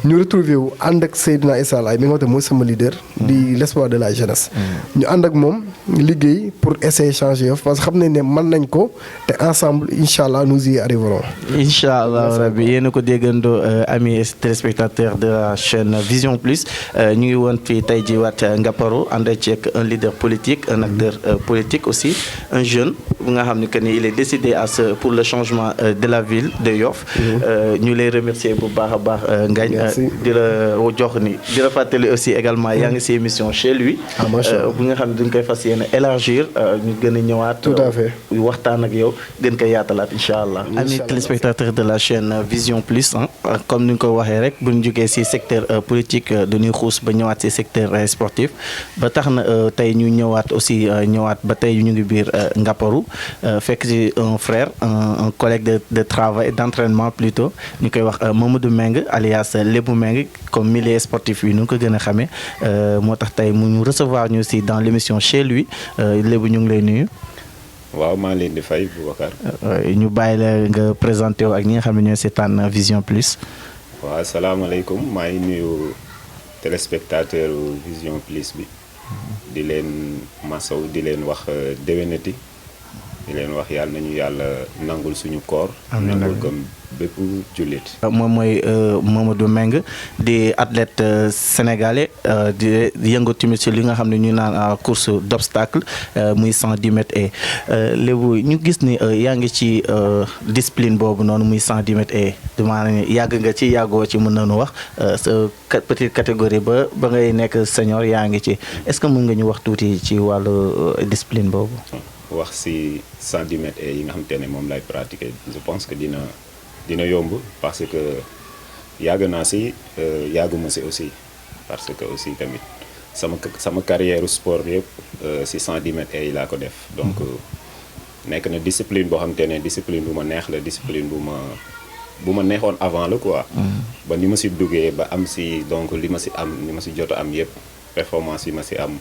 ñu retrouver wu ànd ak Seydina Issa Laye mi nga xam ne mooy sama leader. di l'espoir de la jeunesse. ñu ànd ak moom liggéey pour essayer changer Yoff parce que xam nañ ne mën nañ ko te ensemble incha allah nous y arriverons. incha allah rabbi yéen a ko déggandoo amis téléspectateurs de la chaîne Vision Plus ñu ngi woon fii tey ji waat Ngaparou ànd ceeg un leader politique un acteur politique aussi un jeune bu nga xam ne que ni il est décidé pour le changement de la ville de Yoff. ñu lay remercier bu baax a baax Ngagne di la jox ni di la fàttali aussi également yaa ngi si émission chez lui bu nga xam ne duñ koy fas yéene élargir ñu gën a ñëwaat tout à fait waxtaan ak yow gën koy yaatalaat incha allah amis téléspectateurs de la chaîne Vision Plus comme ni nga ko waxee rek bu ñu jógee si secteur politique dañuy xuus ba ñëwaat si secteur sportif ba tax na tey ñu ñëwaat aussi ba tey ñu ngi biir Ngaparou fekk si un frère un collègue de travail d'entraînement plutôt ñu koy wax Mamadou Meng alias Lebou Meng comme milieu sportif yi nu ko gën a xamee moo tax tey mu ñu recevoir ñu aussi dans l'émission chez lui Lebou ñu ngi lay nuyu. waaw maa leen di fay Boubacar. ñu bàyyi la nga présenté wu ak ñi nga xam ne ñooy seetaan Vision Plus. waaw asalaamaaleykum maa ngi nuyu téléspectateur Vision Plus bi di leen masaw di leen wax déwénati di leen wax yàlla nañu yàlla nangul suñu koor. nangul comme bépp jullit. moom mooy Mamadou Meng di athlète sénégalais di yëngu tamit ci li nga xam ne ñu naan course d'obstacle muy 110 mètres et Lebou ñu gis ni yaa ngi ci discipline boobu noonu muy 110 mètres et maanaam yàgg nga ci yàggoo ci mën nañu wax sa petite catégorie ba ngay nekk senior yaa ngi ci est-ce que mën nga ñu wax tuuti ci wàllu discipline boobu. wax ci 110 mètres et yi nga xamante ne moom lay pratiquer je pense que dina yomb parce que yàgg naa ci yàgguma ci aussi parce que aussi tamit sama carrière sport yëpp ci 110 mètres yi laa ko def donc nekk na discipline boo xamante ne discipline bu ma neex la discipline bu ma neexoon avant la quoi. ba ni ma ci duggee ba am ci donc li ma ci jot a am yëpp performance yi ma ci am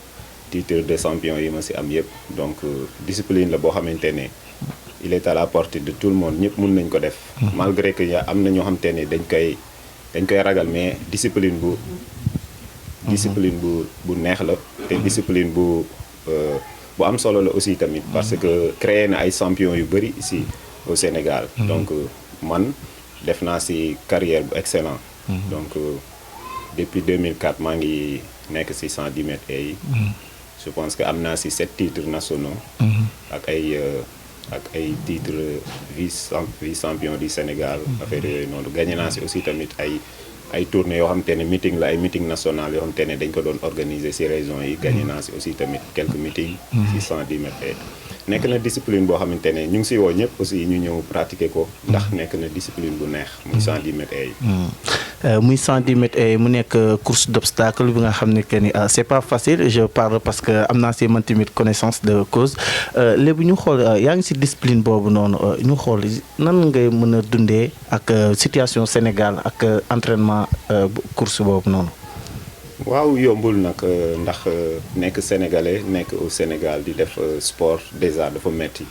titre de champion yi ma ci am yëpp donc discipline la boo xamante ne il est à la portée de tout le monde ñëpp mën nañ ko def. malgré que am na ñoo xamante ne dañ koy ragal mais discipline bu neex la te discipline bu am solo la aussi tamit parce que créé na ay champion yu bëri ici au Sénégal. donc man def naa ci carrière bu excellent. donc depuis 2004 maa ngi nekk ci 110 mètres yi. je pense que am naa ci 7 titres nationaux. ak ay titres vice champion du Sénégal. affaire yooyu noonu gagné naa ci aussi tamit ay tournées yoo xamante ne meeting la ay meeting national yoo xamante ne dañ ko doon organiser ci régions yi gagné naa ci aussi tamit quelques meetings. ci 110 mètres nekk na discipline boo xamante ne ñu ngi ci woo ñëpp aussi ñu ñëw pratiquer ko. ndax nekk na discipline bu neex. muy 110 mètres yi. muy 110 mètres et mu nekk course d'obstacle bi nga xam ne que ni c'est pas facile je parle parce que am naa si man tamit connaissance de cause léegi ñu xool yaa ngi si discipline boobu noonu ñu xool nan ngay mën a dundee ak situation Sénégal ak entraînement course boobu noonu. waaw yombul nag ndax nekk sénégalais nekk au Sénégal di def sport déjà dafa metti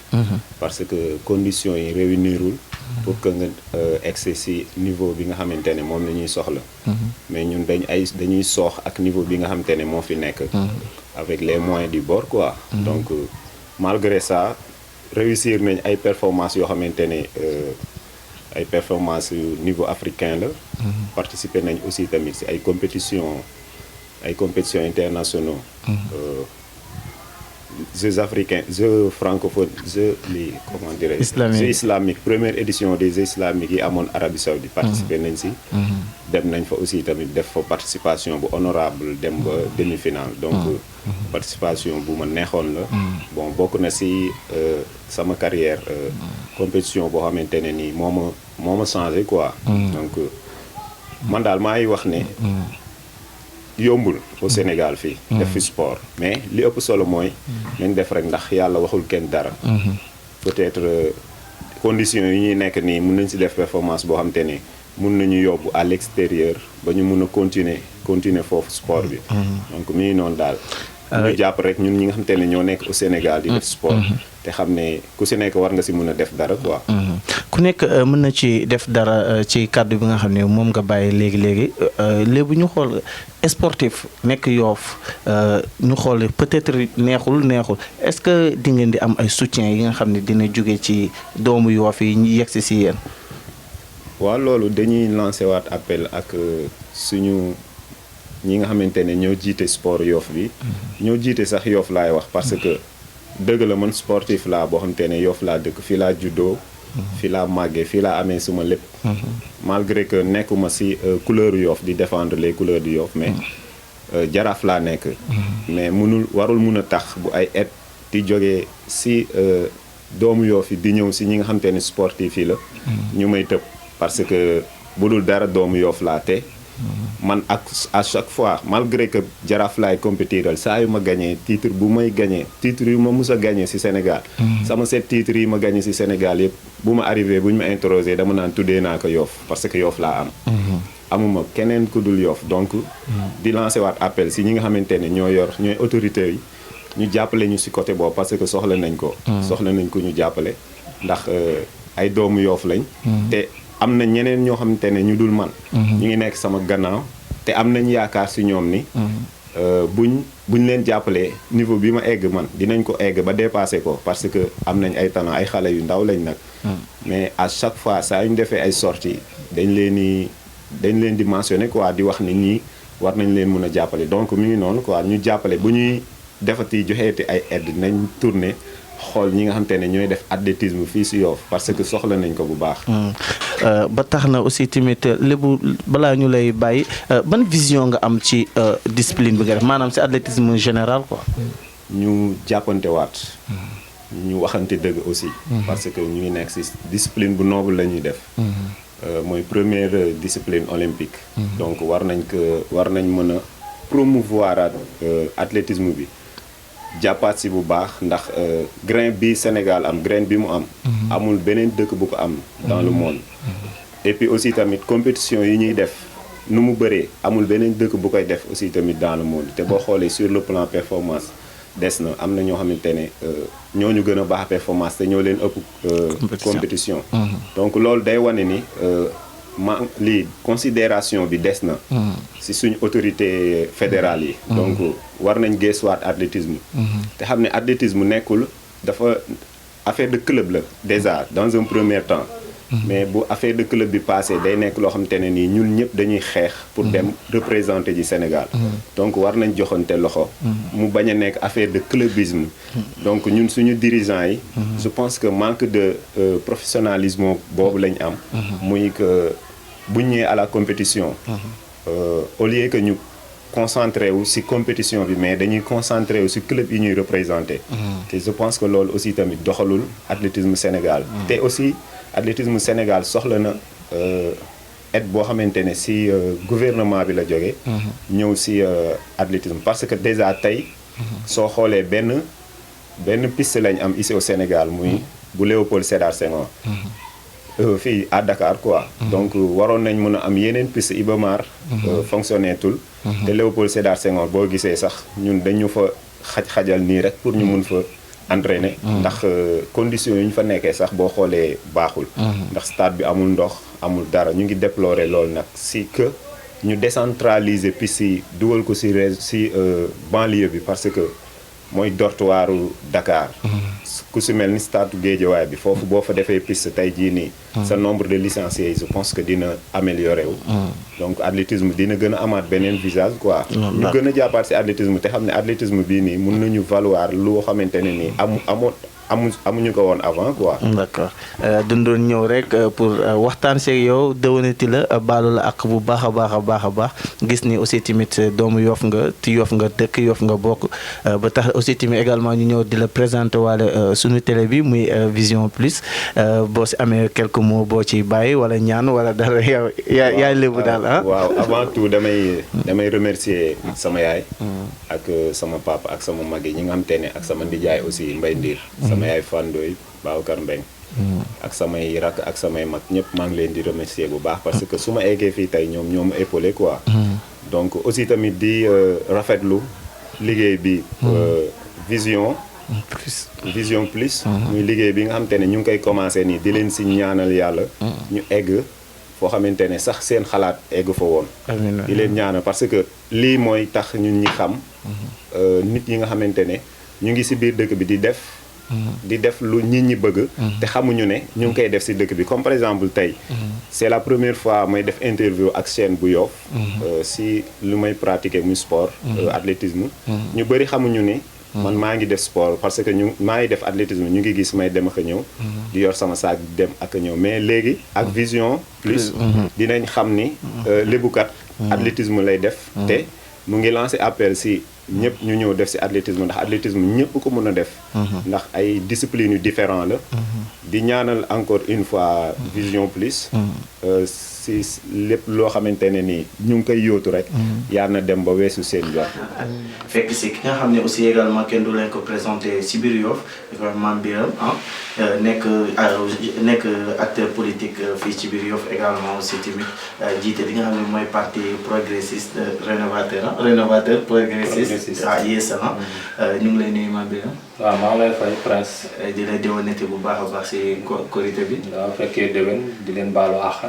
parce que conditions yi réunirul pour que nga excès ci niveau bi nga xamante ne moom la ñuy soxla mais ñun dañuy soox ak niveau bi nga xamante ne moo fi nekk avec les moyens du bord quoi donc malgré ça réussir nañ ay performances yoo xamante ne ay performances yu niveau africain la participer nañ aussi tamit ci ay compétitions internationaux Jeux africains Jeux francophones comment dirais-je Jeux islamiques première édition des Jeux islamiques yi amoon Arabie Saoudite participer nañ ci dem nañ fa aussi tamit def fa participation bu honorable dem ba demi-finale donc participation bu ma neexoon la bon bokk na ci sama carrière compétition boo xamante ne nii moo ma changé quoi donc man daal maa ngi wax ne yombul au Sénégal fii def fi sport mais li ëpp solo mooy nañ def rek ndax yàlla waxul kenn dara peut-être conditions yi ñuy nekk nii mun nañ ci def performance boo xam te ne mun nañu yóbbu à l'extérieur ba ñu mun a continuer foofu sport bi donc mi ngi noonu daal ñu jàpp rek ñun ñi nga xam te ne ñoo nekk au Sénégal di def sport te xam ne ku ci nekk war nga ci mën a def dara quoi ku nekk mën na ci def dara ci kàddu bi nga xam ne moom nga bàyyi léegi léegi ñu xool sportif nekk Yoff ñu xool peut-être neexul est-ce que di ngeen di am ay soutien yi nga xam ne dina jóge ci doomu Yoff yi ñu yegsi ci yéen. waaw loolu dañuy lancer waat appel ak suñu ñi nga xamante ne ñoo jiite sport Yoff bi ñoo jiite sax Yoff laay wax parce que dëgg la man sportif laa boo xamante ne Yoff laa dëkk fii laa juddoo fii laa màggee fii laa amee suma lépp malgré que nekkuma ci couleur Yoff di défendre les couleurs du Yoff mais jaraaf laa nekk mais warul mun a tax bu ay et di jógee ci doomu Yoff yi di ñëw ci ñi nga xamante ne sportif yi la ñu may tëb parce que bu dul dara doomu Yoff laa te man ak à chaque fois malgré que jaraaf laay compétiral saa yu ma gagné titre bu may gagné titre yu ma mus a gagné ci Sénégal sama 7 titres yi ma gagné ci Sénégal yëpp bu ma arrivé bu ñu ma interrogé dama naan tuddee naa ko Yoff parce que Yoff laa am amuma keneen ku dul Yoff donc di lancer waat appel ci ñi nga xamante ne ñooy autorités yi ñu jàppale ñu ci côté boobu parce que soxla nañ ko ñu jàppale ndax ay doomu Yoff lañ te am na ñeneen ñoo xamante ne ñu dul man ñu ngi nekk sama gannaaw te am nañ yaakaar ci ñoom ni buñ leen jàppalee niveau bi ma egg man dinañ ko egg ba dépasser ko parce que am nañ ay talent ay xale yu ndaw lañ nag mais à chaque fois saa yu ñu defee ay sorties dañ leen di mentionner quoi di wax ni ñii war nañ leen mën a jàppale donc mi ngi noonu quoi ñu jàppale bu ñuy defati joxeeti ay aide nañ tourner xool ñi nga xamante ne ñooy def athlétisme fii ci Yoff parce que soxla nañ ko bu baax. ba tax na aussi tamit lébu balaa ñu lay bàyyi ban vision nga am ci discipline bi nga def maanaam ci athlétisme général quoi. ñu jàppante waat. ñu waxante dëgg aussi. parce que ñu ngi nekk ci discipline bu noble la ñuy def. mooy première discipline olympique. donc war nañ mën a promouvoir athlétisme bi. jàppaat ci bu baax ndax grain bi Sénégal am grain bi mu am amul beneen dëkk bu ko am dans le monde et puis aussi tamit compétition yi ñuy def nu mu bëree amul beneen dëkk bu koy def aussi tamit dans le monde te boo xoolee sur le plan performance des na am na ñoo xamante ne ñoo ñu gën a baax performance te ñoo leen ëpp compétition donc loolu day wane ni lii considération bi des na ci suñu autorité fédérale yi donc war nañ geesuwaat athlétisme te xam ne athlétisme nekkul dafa affaire de club la déjà dans un premier temps mais bu affaire de club bi passé day nekk loo xamante ne nii ñun ñëpp dañuy xeex pour dem représenter ji Sénégal donc war nañ joxante loxo mu bañ a nekk affaire de clubisme donc ñun suñu dirigeants yi je pense que manque de professionnalisme boobu lañ am muy que bu ñu ñëwee à la compétition au lieu que ñu concentré wu ci compétition bi mais dañuy concentré wu ci club yi ñuy représenté te je pense que loolu aussi tamit doxalul athlétisme Sénégal te aussi athlétisme Sénégal soxla na aide boo xamante ne si gouvernement bi la jógee. ñëw si athlétisme parce que déjà tey. soo xoolee benn piste lañ am ici au Sénégal muy bu Léopold Sédar Senghor. fii à Dakar quoi. donc waroon nañ mën a am yeneen piste Iba Mar. fonctionné tul. te Léopold Sédar Senghor boo gisee sax ñun dañu fa xajal nii rek pour ñu mun fa entraîner. ndax conditions yi ñu fa nekkee sax boo xoolee baaxul. ndax stade bi amul ndox amul dara ñu ngi déplorer loolu nag si que ñu décentraliser piste yi dugal ko si banlieue bi parce que mooy dortoiru Dakar. ku si mel ni stade Guédiawaye bi foofu boo fa defee piste tey jii nii. sa nombre de licenciés je pense que dina améliorer wu. donc athlétisme dina gën a amaat beneen visage quoi. ñu gën a jàppaat si athlétisme te xam ne athlétisme bii nii mun nañu valoir loo xamante ne nii amuñu ko woon avant quoi. d'accord dundoon ñëw rek pour waxtaan seeg yow déwénati la baalu la ak bu baax a baax gis ni aussi tamit doomu Yoff nga ti Yoff nga dëkk Yoff nga bokk ba tax aussi tamit également ñu ñëw di la présenter waale suñu télé bi muy Vision Plus boo si amee quelques mots boo ci bàyyi wala ñaan wala dara yow yaay lébu daal ah. waaw avant tout damay remercier sama yaay. ak sama papa ak sama mag yi ñi nga xam te ne ak sama ndijaay aussi Mbaye Ndir. sama yaay Fandoy Babacar Mbeng ak samay rakk ak samay mag ñëpp maa ngi leen di remercier bu baax parce que su ma eggee fii tey ñoo ma épaulé quoi. donc aussi tamit di rafetlu liggéey bi Vision Plus muy liggéey bi nga xam te ne ñu ngi koy commencé nii di leen si ñaanal yàlla ñu egg foo xamante ne sax seen xalaat egg fa woon di leen ñaanal parce que lii mooy tax ñun ñi xam nit ñi nga xamante ne ñu ngi si biir dëkk bi di def lu nit ñi bëgg te xamuñu ne ñu ngi koy def si dëkk bi comme par exemple tey c'est la première fois may def interview ak chaîne bu Yoff si lu may pratiquer muy sport athlétisme ñu bëri xamuñu ne man maa ngi def sport parce que maa ngi def athlétisme ñu ngi gis may dem ak a ñëw di yor sama saak dem ak a ñëw mais léegi ak Vision Plus dinañ xam ni lébukat athlétisme lay def te mu ngi lancé appel si ñëpp ñu ñëw def si athlétisme ndax athlétisme ñëpp ko mën a def ndax ay disciplines yu différent la di ñaanal encore une fois Vision Plus si lépp loo xamante ne nii ñu ngi koy yóotu rek yar na dem ba weesu seen jot fekk si ki nga xam ne aussi également kenn du leen ko présenté si biir Yoff Mame Birame nekk acteur politique fii ci biir Yoff également aussi tamit jiite li nga xam ne mooy parti progressiste rénovateur progressiste Yeesal ñu ngi lay nuyu Mame Birame. waaw maa ngi lay fay Prince. di la déwénati bu baax a baax si korité bi. waaw fekkee déwén di leen baalu àq.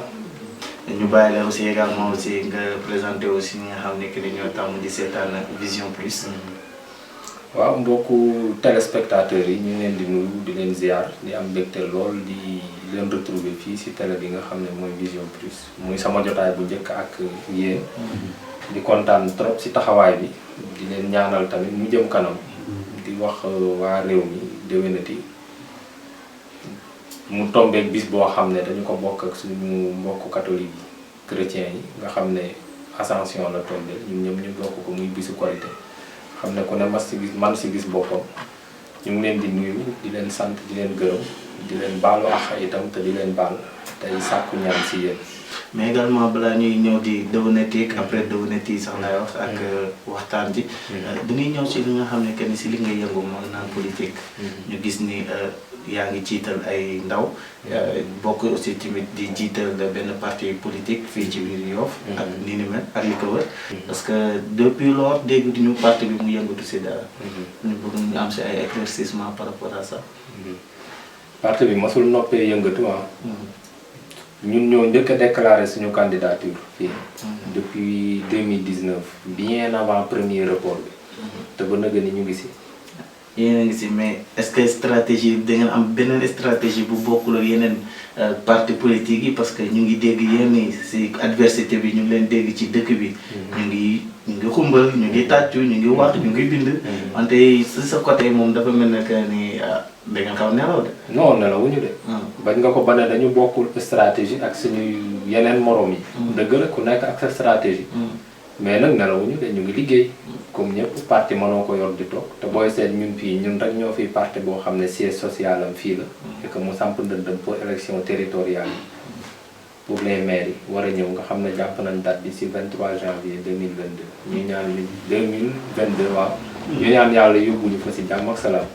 ñu bàyyi la aussi également aussi nga présenté aussi ñi nga xam ne que ni ñoo tàmm di seetaan Vision Plus. waaw mbokku téléspectateurs yi ñu ngi leen di nuyu di leen ziar di am mbégte lool di leen retrouver fii si télé bi nga xam ne mooy Vision Plus muy sama jotaay bu njëkk ak yéen. di kontaan trop si taxawaay bi di leen ñaanal tamit mu jëm kanam. di wax waa réew mi déwénati mu tombeek bis boo xam ne dañu ko bokk ak suñu mbokku catholique yi chrétiens yi nga xam ne Ascension la tombé ñun ñëpp ñu bokk ko muy bisu Korité xam ne ku ne man si gis boppam ñu ngi leen di nuyu di leen sant di leen gërëm di leen baalu àq itam te di leen baal tey sàkku ñaan si yéen. mais également balaa ñuy ñëw di déwénati après déwénati sax laay wax ak waxtaan ji. dañuy ñëw si li nga xam ne que ni si li nga yëngu moom naan politique. ñu gis ni yaa ngi jiital ay ndaw. bokk aussi tamit di jiital benn parti politique fii ci biir Yoff. ak ni ni mel ak li ko wër. parce que depuis lors dégg ñu parti bi mu yëngatu si dara. ñu bëgg ñu am si ay éclaircissement par rapport à ça. parti bi mosul noppee yëngatu ñun ñoo njëkk a déclaré suñu candidature fii depuis 2019 bien avant premier report bi te ba nag ni ñu ngi si. yéen a ngi si mais est-ce que stratégie da ngeen am beneen stratégie bu bokkul ak yeneen parti politique yi parce que ñu ngi dégg yenn si adversité bi ñu ngi leen dégg ci dëkk bi. ñu ngi xumbal ñu ngi tàccu ñu ngi wax ñu ngi bind. wante si sa côté moom dafa mel ne que ni da ngeen xaw nelaw de. non nelawuñu de. bañ nga ko ba ne dañu bokkul stratégie ak suñuy yeneen morom yi. dëgg la ku nekk ak sa stratégie. mais nag nelawuñu de ñu ngi liggéey. comme ñëpp parti mënoo ko yor di toog te booy seet ñun fii ñun rek ñoo fi parti boo xam ne siège social am fii la. et que mu samp ndëndëm pour élection territoriale yi. pour les maires yi war a ñëw nga xam ne jàpp nañ date bi ci 23 janvier 2022 ñu ñaan ni 2022 waaw ñu ñaan yàlla yóbbuñu fa ci jàmm ak salaam.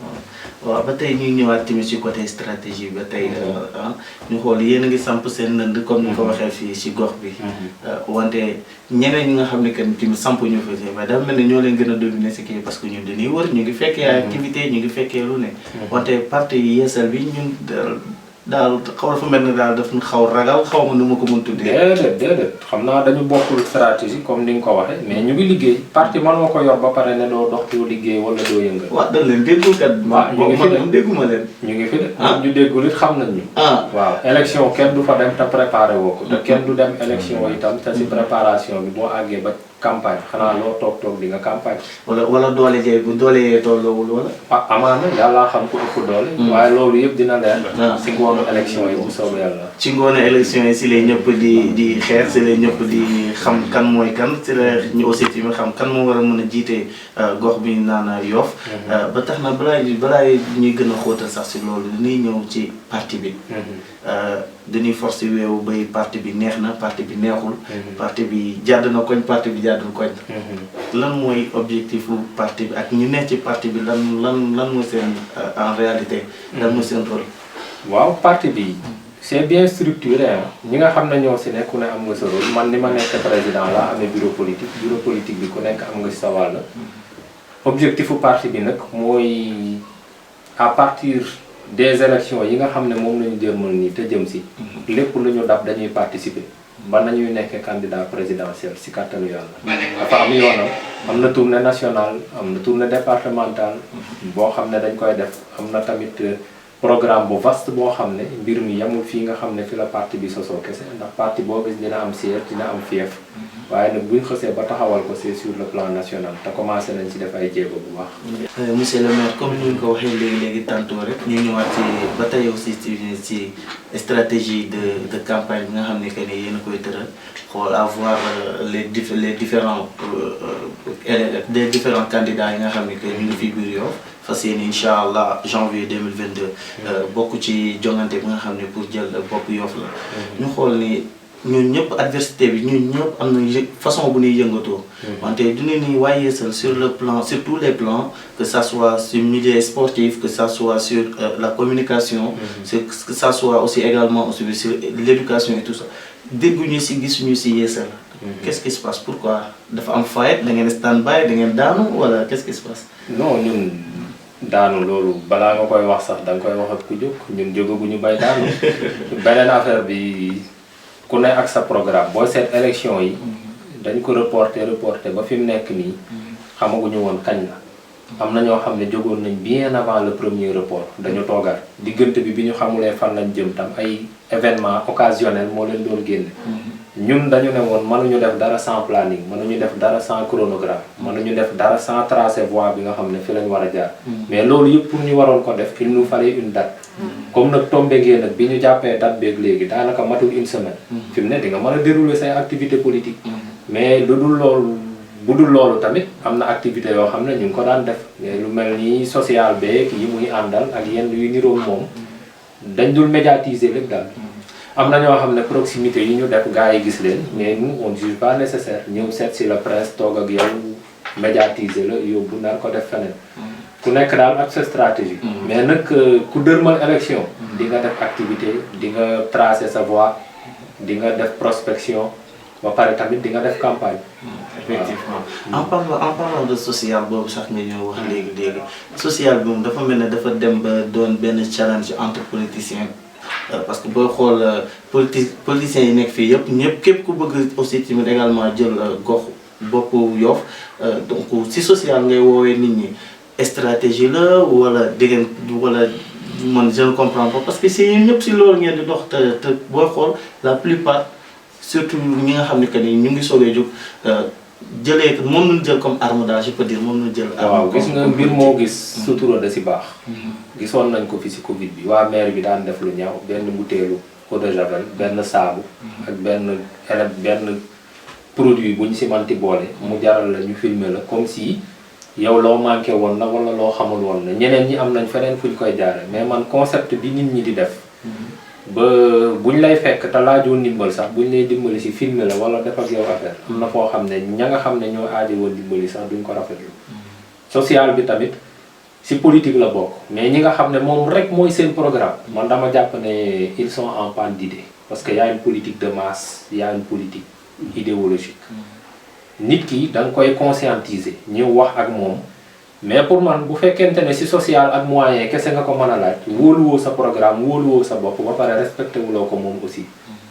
waaw ba tey ñuy ñëwaat tamit ci côté stratégie ba tey ñu xool yéen a ngi samp seen ndënd comme ni ko waxee fii ci gox bi. wante ñeneen ñi nga xam ne que tamit samp ñu fa mais dafa mel ni ñoo leen gën a dominer ci kii parce que ñun dañuy wër ñu ngi fekkee activité ñu ngi fekkee lu ne. wante parti Yeesal bi ñun daal xaw fa mel ne daal daf xaw ragal xaw ma nu ma ko mën tuddee. déedéet xam naa dañu bokkul stratégie comme ni nga ko waxee mais ñu ngi liggéey parti man ma ko yor ba pare ne doo dox doo liggéey wala doo yëngal. waaw dañ leen déggul kat. waaw ñu ngi fi de dégguma leen. ñu ngi fi de ñu déggul it xam nañ ñu. waaw élection kenn du fa dem te préparé woo ko te kenn du dem élection itam te si préparation bi boo àggee ba campagne xanaa loo toog di nga campagne. wala doole jee bu doole yee tolloowul wala. amaana yàlla xam ku ëpp doole. waaye loolu yëpp dina leer. si ngoonu élection yi bu soobee yàlla. ci ngoonu élection yi si lay ñëpp di xeex si lay ñëpp di xam kan mooy kan si la ñu aussi tamit xam kan moo war a mën a jiite gox bi ñu naan Yoff. ba tax na balaa ñuy gën a xóotal sax si loolu dañuy ñëw ci parti bi. dañuy force weewu bay parti bi neex na parti bi neexul. parti bi jàdd na koñ parti bi jàddul koñ. lan mooy objectif u parti bi ak ñu nekk ci parti bi lan mooy seen en réalité. lan mooy seen rôle. waaw parti bi c'est bien structuré ñi nga xam ne ñoo si nekk ku ne am nga sa rôle man ni ma nekk président la amee bureau politique bi ku nekk am nga si sa wàll. objectif u parti bi nag mooy à partir des élections yi nga xam ne moom la ñu jëmal nii te jëm si. lépp lu ñu dab dañuy participer. ba nañuy nekk candidat présidentiel si kàttanu yàlla. dafa am yoonam am na tournée nationale am na tournée départementale. boo xam ne dañ koy def am na tamit programme bu vaste boo xam ne mbir mi yemul fii nga xam ne fi la parti bi sosoo kese ndax parti boo gis dina am siège dina am fief. waaye nag buñ xësee ba taxawal ko c'est sur le plan national te commencé nañ ci def ay jéego bu baax. monsieur le maire comme ni ñu ko waxee léegi tantôt rek ñu ñëwaat ci ba tey aussi ci stratégie de campagne bi nga xam ne que ni yéen a koy tëral xool avoir les différents candidats yi nga xam ne que ñu ngi fi biir Yoff fas yéene incha allah janvier 2022. bokk ci jongante bi nga xam ne pour jël bopp Yoff la. ñu xool ni. ñun ñëpp adversité bi ñun ñëpp am na façon bu ñuy yëngatoo. wante dina ni waa Yeesal sur tous les plans que ça soit sur milieu sportif que ça soit sur la communication. que ça soit aussi également sur l'éducation et tout ça dégguñu si gisuñu si Yeesal. qu'est-ce qui se passe pourquoi dafa am faillite da ngeen stand-by da ngeen daanu wala qu'est-ce qui se passe. non ñun daanu loolu balaa nga koy wax sax da nga koy wax ak ku jóg ñun jógaguñu bay daanu beneen affaire bi. ku ne ak sa programme booy seet élection yi dañ ko reporté ba fi mu nekk nii xamaguñu woon kañ la am na ñoo xam ne jógoon nañ bien avant le premier report dañu toogaat diggante bi ñu xamulee fan lañ jëm tam ay événement occasionnel moo leen doon génne ñun dañu ne woon mënuñu def dara sans planning mënuñu def dara sans chronogramme mënuñu def dara sans tracer voie bi nga xam ne fi lañ war a jaar mais loolu yëpp pour ñu waroon ko def il nous fallait une date comme nag tombé ngeen nag bi ñu jàppee date beeg léegi daanaka matul une semaine fi mu ne di nga mën a dérouler say activité politique mais bu dul loolu tamit am na activité yoo xam ne ñu ngi ko daan def mais lu mel ni social beeg yi muy àndal ak yenn yu niroog moom dañ dul médiatiser lépp daal am na ñoo xam ne proximité yi ñu def gars yi gis leen mais nous on juge pas nécessaire ñëw seet si la presse toog ak yow médiatiser la yóbbu nar ko def feneen ku nekk daal ak sa stratégie mais nag ku dërmal élection di nga def activité di nga tracer sa voie di nga def prospection ba pare tamit di nga def campagne effectivement en parlant de social boobu sax nga ñëw wax léegi social bi moom dafa mel ne dafa dem ba doon benn challenge entre politiciens parce que booy xool politiciens yi nekk fii ñëpp képp ku bëgg aussi tamit également jël gox boppu Yoff donc si social ngay woowee nit ñi stratégie la wala dégg wala man je ne comprends pas parce que si ñëpp si loolu ngeen di dox te booy xool la plupart surtout ñi nga xam ne que ni ñu ngi soogee jóg jëlee moom nu jël comme arme daal je peux dire moom nu jël. waaw gis nga mbir moo gis sutura da si baax. gisoon nañ ko fi si Covid bi waa maire bi daan def lu ñaaw benn butéelu eau de javel benn saabu. ak benn produit bu ñu si manti boole. mu jaral la ñu filmer la comme si yow loo manqué woon na wala loo xamul woon na ñeneen ñi am nañ feneen fu ñu koy jaare mais man concept bi nit ñi di def. ba buñ lay fekk te laajoo ndimbal sax buñ lay dimbali si film la wala def ak yow affaire am na foo xam ne ña nga xam ne ñoo aajo woon dimbali sax duñ ko rafetlu social bi tamit si politique la bokk mais ñi nga xam ne moom rek mooy seen programme man dama jàpp ne ils sont en panne d'idées parce que y a une politique de masse y a une politique idéologique nit ki da nga koy conscientiser ñëw wax ak moom mais pour man bu fekkente ne si social ak moyen kese nga ko mën a laaj wóoluwoo sa programme wóoluwoo sa bopp ba pare respecté wuloo ko moom aussi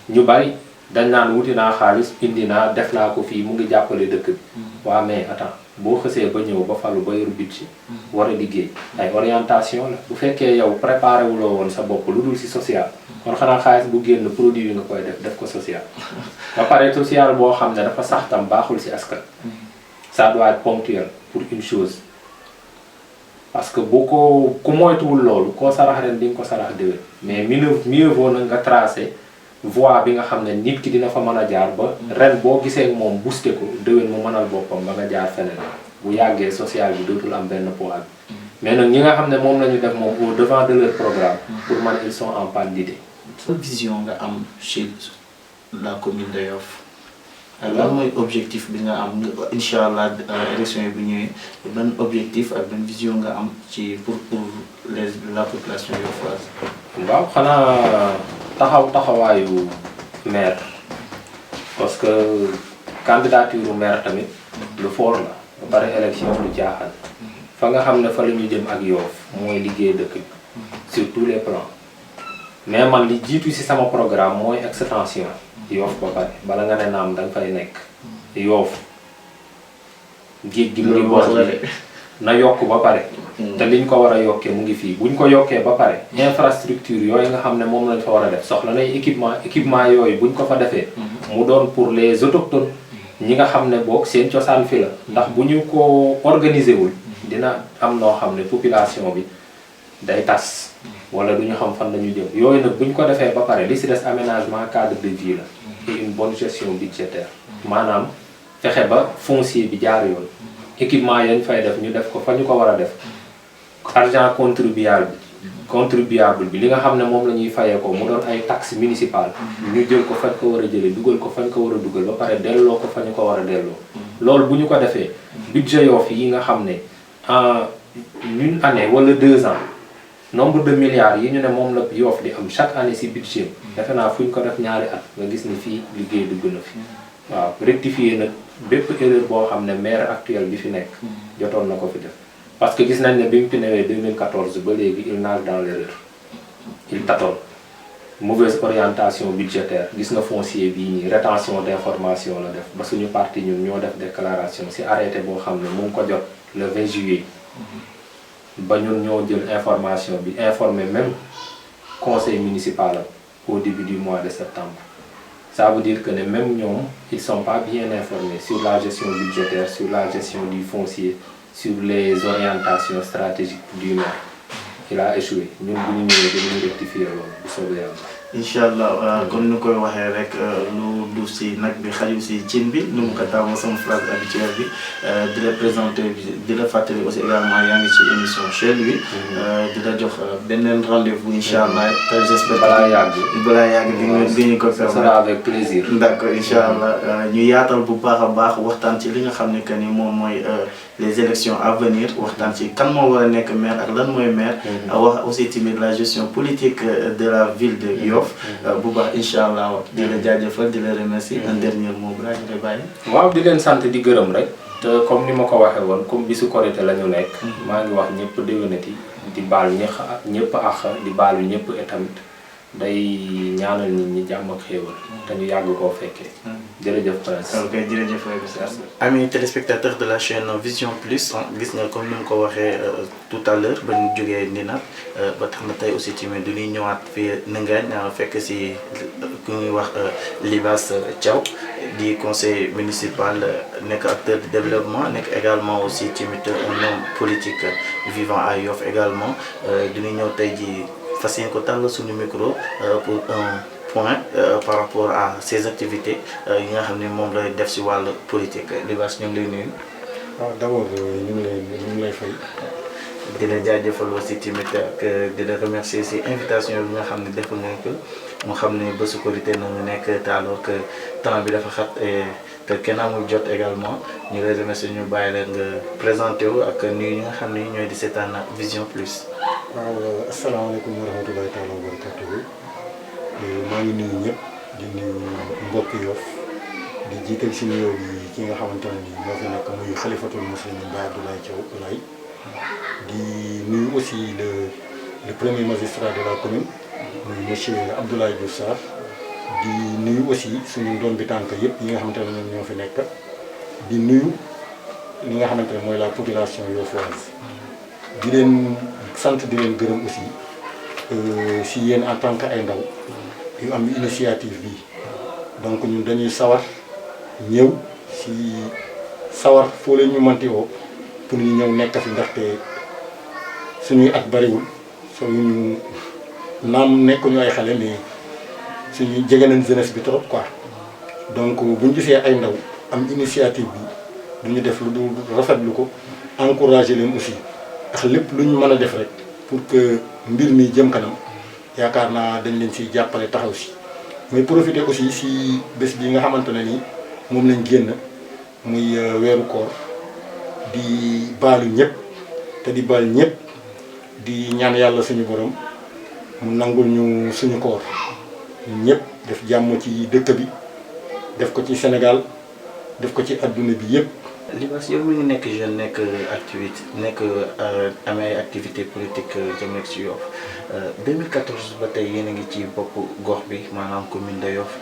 ñu bari dañ naan wuti naa xaalis indi naa def naa ko fii mu ngi jàppale dëkk bi waaw mais attends boo xësee ba ñëw ba falu ba yor budget war a liggéey ay orientation la bu fekkee yow préparé wuloo woon sa bopp lu dul si social kon xanaa xaalis bu génn produit yi nga koy def ko social ba pare social boo xam ne dafa sax tam baaxul si askan ça doit être ponctuel pour une chose parce que boo ko ku moytuwul loolu koo sarax ren di nga ko sarax déwén mais mieux vaut na nga tracé voie bi nga xam ne nit ki dina fa mën a jaar ba ren boo gisee moom boosté ko déwén mu mënal boppam ba nga jaar feneen bu yàggee social bi dootul am benn poids bi mais nag ñi nga xam ne moom la ñu def moom au devant de leur programme pour man ils sont en panne d'idées. sa vision nga am chez la commune de Yoff lan mooy objectif bi nga am incha allah élection yi bu ñëwee ban objectif ak ban vision nga am ci pour la population yoffoise. waaw xanaa taxawaayu maire parce que candidature maire tamit lu fort la ba pare élection lu jaaxal fa nga xam ne fa la ñu jëm ak Yoff mooy liggéey dëkk bi sur tous les plans mais man li jiitu ci sama programme mooy extension Yoff ba pare bala nga ne naam danga fay nekk Yoff géej gi mu ngi boos bi na yokk ba pare te liñ ko war a yokkee mu ngi fii buñ ko yokkee ba pare infrastructure yooyu nga xam ne moom lañ fa war a def soxla nay équipement yooyu buñ ko fa defee mu doon pour les autochtones ñi nga xam ne boog seen cosaan fi la ndax bu ñu ko organiser wul dina am noo xam ne population bi day tas wala du ñu xam fan lañu jëm yooyu nag buñ ko defee ba pare li ci des aménagement cadre de vie la et une bonne gestion budgétaire maanaam fexe ba foncier bi jaar yoon équipement yañ fay def ñu def ko fa ñu ko war a def argent contribuable bi li nga xam ne moom la ñuy fayee ko mu doon ay taxes municipales ñu jël ko fañ ko war a jëlee dugal ko fañ ko war a dugal ba pare delloo ko fa ñu ko war a delloo loolu bu ñu ko defee budget Yoff yi nga xam ne en une année wala 2 ans nombre de milliards yi ñu ne moom la Yoff di am chaque année ci budget defe naa fu ñu ko def ñaari at nga gis ni fii liggéey dugg na fi waaw rectifier nag bépp erreur boo xam ne maire actuel bi fi nekk jotoon na ko fi def parce que gis nañ ne bi mu fi newee 2014 ba léegi il nage dans l'erreur il tâtonne mauvaise orientation budgétaire gis nga foncier bii nii rétention d'information la def ba suñu parti ñun ñoo def déclaration ci arrêté boo xam ne mu ngi ko jot le 20 juillet ba ñun ñoo jël information bi informer même conseil municipal au début du mois de septembre ça veut dire que ne même ñoom ils sont pas bien informés sur la gestion budgétaire sur la gestion du foncier sur les orientations stratégiques du maire il a échoué ñun bu ñu ñëwee dañuy rectifier loolu bu soobee yàlla. incha allah comme ni koy waxee rek lu du si nag bi xajul si cin bi nu mu ko taamoo sama phrase habituelle bi di la présenter di la fàttali aussi également yaa ngi ci émission chez lui di la jox beneen rendez-vous incha allah te j'espère balaa yàgg di ñu ko faire. Ce sera avec plaisir. d'accord incha allah ñu yaatal bu baax a baax waxtaan ci li nga xam ne que ni moom mooy les élections à venir waxtaan ci kan moo war a nekk maire ak lan mooy maire. wax aussi tamit la gestion politique de la ville de Yoff. bu baax incha allah di la jaajëfal di la remercier un dernier mot balaa ñu koy bàyyi. waaw di leen sant di gërëm rek te comme ni ma ko waxee woon comme bisu Korité la ñu nekk. maa ngi wax ñëpp déwénati di baal ñëpp ak di baalu ñëpp tamit day ñaanal nit ñi jàmm ak xéewal te ñu yàgg koo fekkee. jërëjëf Prince. ok jërëjëf amis téléspectateurs de la chaîne Vision Plus gis nga comme ni mu ko waxee tout à l'heure ba ñu jógee Nina ba tax na tey aussi tamit du ñuy ñëwaat fii Ndingagne fekk si ku ñuy wax Libaas Thiaw di conseiller municipal nekk acteur de développement nekk également aussi tamit un homme politique vivant à Yoff également du ñuy ñëw tey ji fas yéene ko tàll suñu micro pour un point par rapport à ses activités yi nga xam ne moom lay def si wàllu politique Libaas ñu ngi lay nuyu. waaw d'abord ñu ngi lay fay di la jaajëfal aussi tamit ak di la remercier si invitation bi nga xam ne def nga ko mu xam ne bésu Korité na nga nekk te alors que temps bi dafa xat te kenn amul jot également ñu lay remercier ñu bàyyi leen nga présenté wu ak nuyu ñi nga xam ne ñooy di seetaan Vision Plus. waaw asalaamaaleykum wa rahmatulahi taala wa barakatuhu maa ngi nuyu ñëpp di nuyu mbokki Yoff di jiital si nuyoo bi ki nga xamante ne nii moo fi nekk muy xalifatul muslimin Baye Abdoulaye Thiaw Laye di nuyu aussi le premier magistrat de la commune muy monsieur Abdoulaye Diouf Sarr di nuyu aussi suñu doom bi tànk yëpp yi nga xamante ne ñoom ñoo fi nekk di nuyu li nga xamante ne mooy la population yoffoise di leen sant di leen gërëm aussi si yéen en tant que ay ndaw yu am initiative bi donc ñun dañuy sawar ñëw si sawar foo leen ñu manti woo pour ñu ñëw nekk fi ndaxte suñuy at bariwul suñu naam nekkuñu ay xale mais suñu jege nañ jeunesse bi trop quoi donc bu ñu gisee ay ndaw am initiative bi du ñu def lu dul rafetlu ko encourager leen aussi ndax lépp lu ñu mën a def rek pour que mbir mi jëm kanam yaakaar naa dañ leen siy jàppale taxaw si mais profiter aussi si bés bi nga xamante ne ni moom lañ génn muy weeru koor di baalu ñëpp te di baal ñëpp di ñaan yàlla suñu borom mu nangul ñu suñu koor ñun ñëpp def jàmm ci dëkk bi def ko ci Sénégal def ko ci adduna bi yëpp. Libaas yow mi ngi nekk jeune nekk activité nekk amee activité politique jëmale ci Yoff 2014 ba tey yéen a ngi ci bopp gox bi maanaam commune de Yoff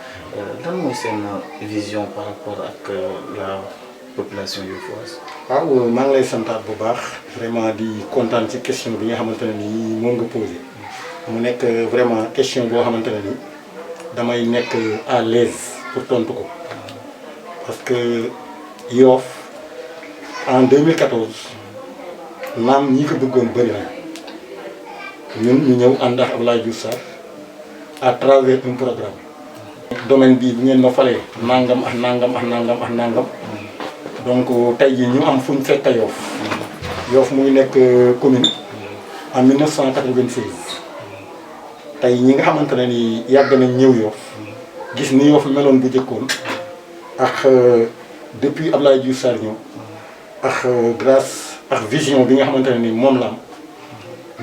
lan mooy seen vision par rapport ak la population yoffoise. waaw maa ngi lay santaat bu baax vraiment di kontaan ci question bi nga xamante ne nii moom nga posé mu nekk vraiment question boo xamante ne nii damay nekk à l'aise pour tontu ko parce que Yoff en 2014 naam ñi ko bëggoon bëri na ñun ñu ñëw ànd ak Abdoulaye Diouf Sarr à travers un programme. domaine bii bu ngeen ma falee nangam ak nangam ak nangam ak nangam donc tey jii ñu am fu ñu fekk Yoff Yoff mu ngi nekk commune en 1996 tey ñi nga xamante ne ni yàgg nañ ñëw Yoff gis ni Yoff meloon bu jëkkoon ak depuis Abdoulaye Diouf Sarr ñëw ak grâce ak vision bi nga xamante ne ni moom la am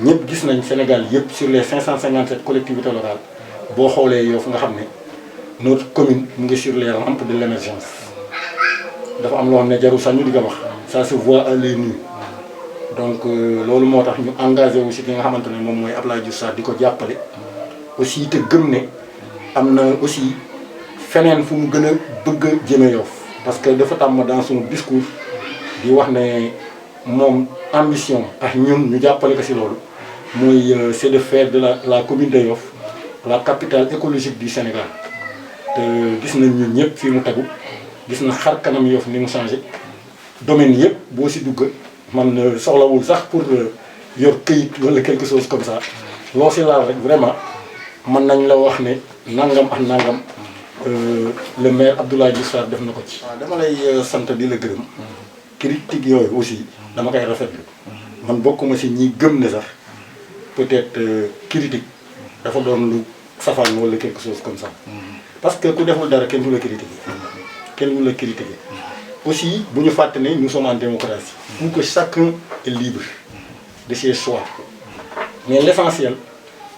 ñëpp gis nañ Sénégal yëpp sur les 557 collectivités locales boo xoolee Yoff nga xam ne notre commune mu ngi sur les rampes de l'émergence dafa am loo xam ne jarul sax ñu di ko wax ça se voit à l'œil nu donc loolu moo tax ñu engagé aussi ki nga xamante ne moom mooy Abdoulaye Diouf Sarr di ko jàppale aussi te gëm ne am na aussi feneen fu mu gën a bëgg a jëme Yoff parce que dafa tàmm dans son discours di wax ne moom ambition ak ñun ñu jàppale ko si loolu mooy c'est de faire de la commune de Yoff la capitale écologique du Sénégal te gis nañ ñun ñëpp fii mu tegu gis na xar kanam Yoff ni mu changé domaine yëpp boo si dugg man soxlawul sax pour yor këyit wala quelque chose comme ça loo si laal rek vraiment mën nañ la wax ne nangam ak nangam le maire Abdoulaye Diouf Sarr def na ko ci. waaw dama lay sant di la gërëm critique yooyu aussi dama koy rafetlu man bokkuma si ñi gëm ne sax peut-être critique dafa doon lu safaan wala quelque chose comme ça parce que ku deful dara kenn du la critiquer kenn du la critiquer aussi bu ñu fàtte ne nous sommes en démocratie où que chacun est libre de ses choix mais l'essentiel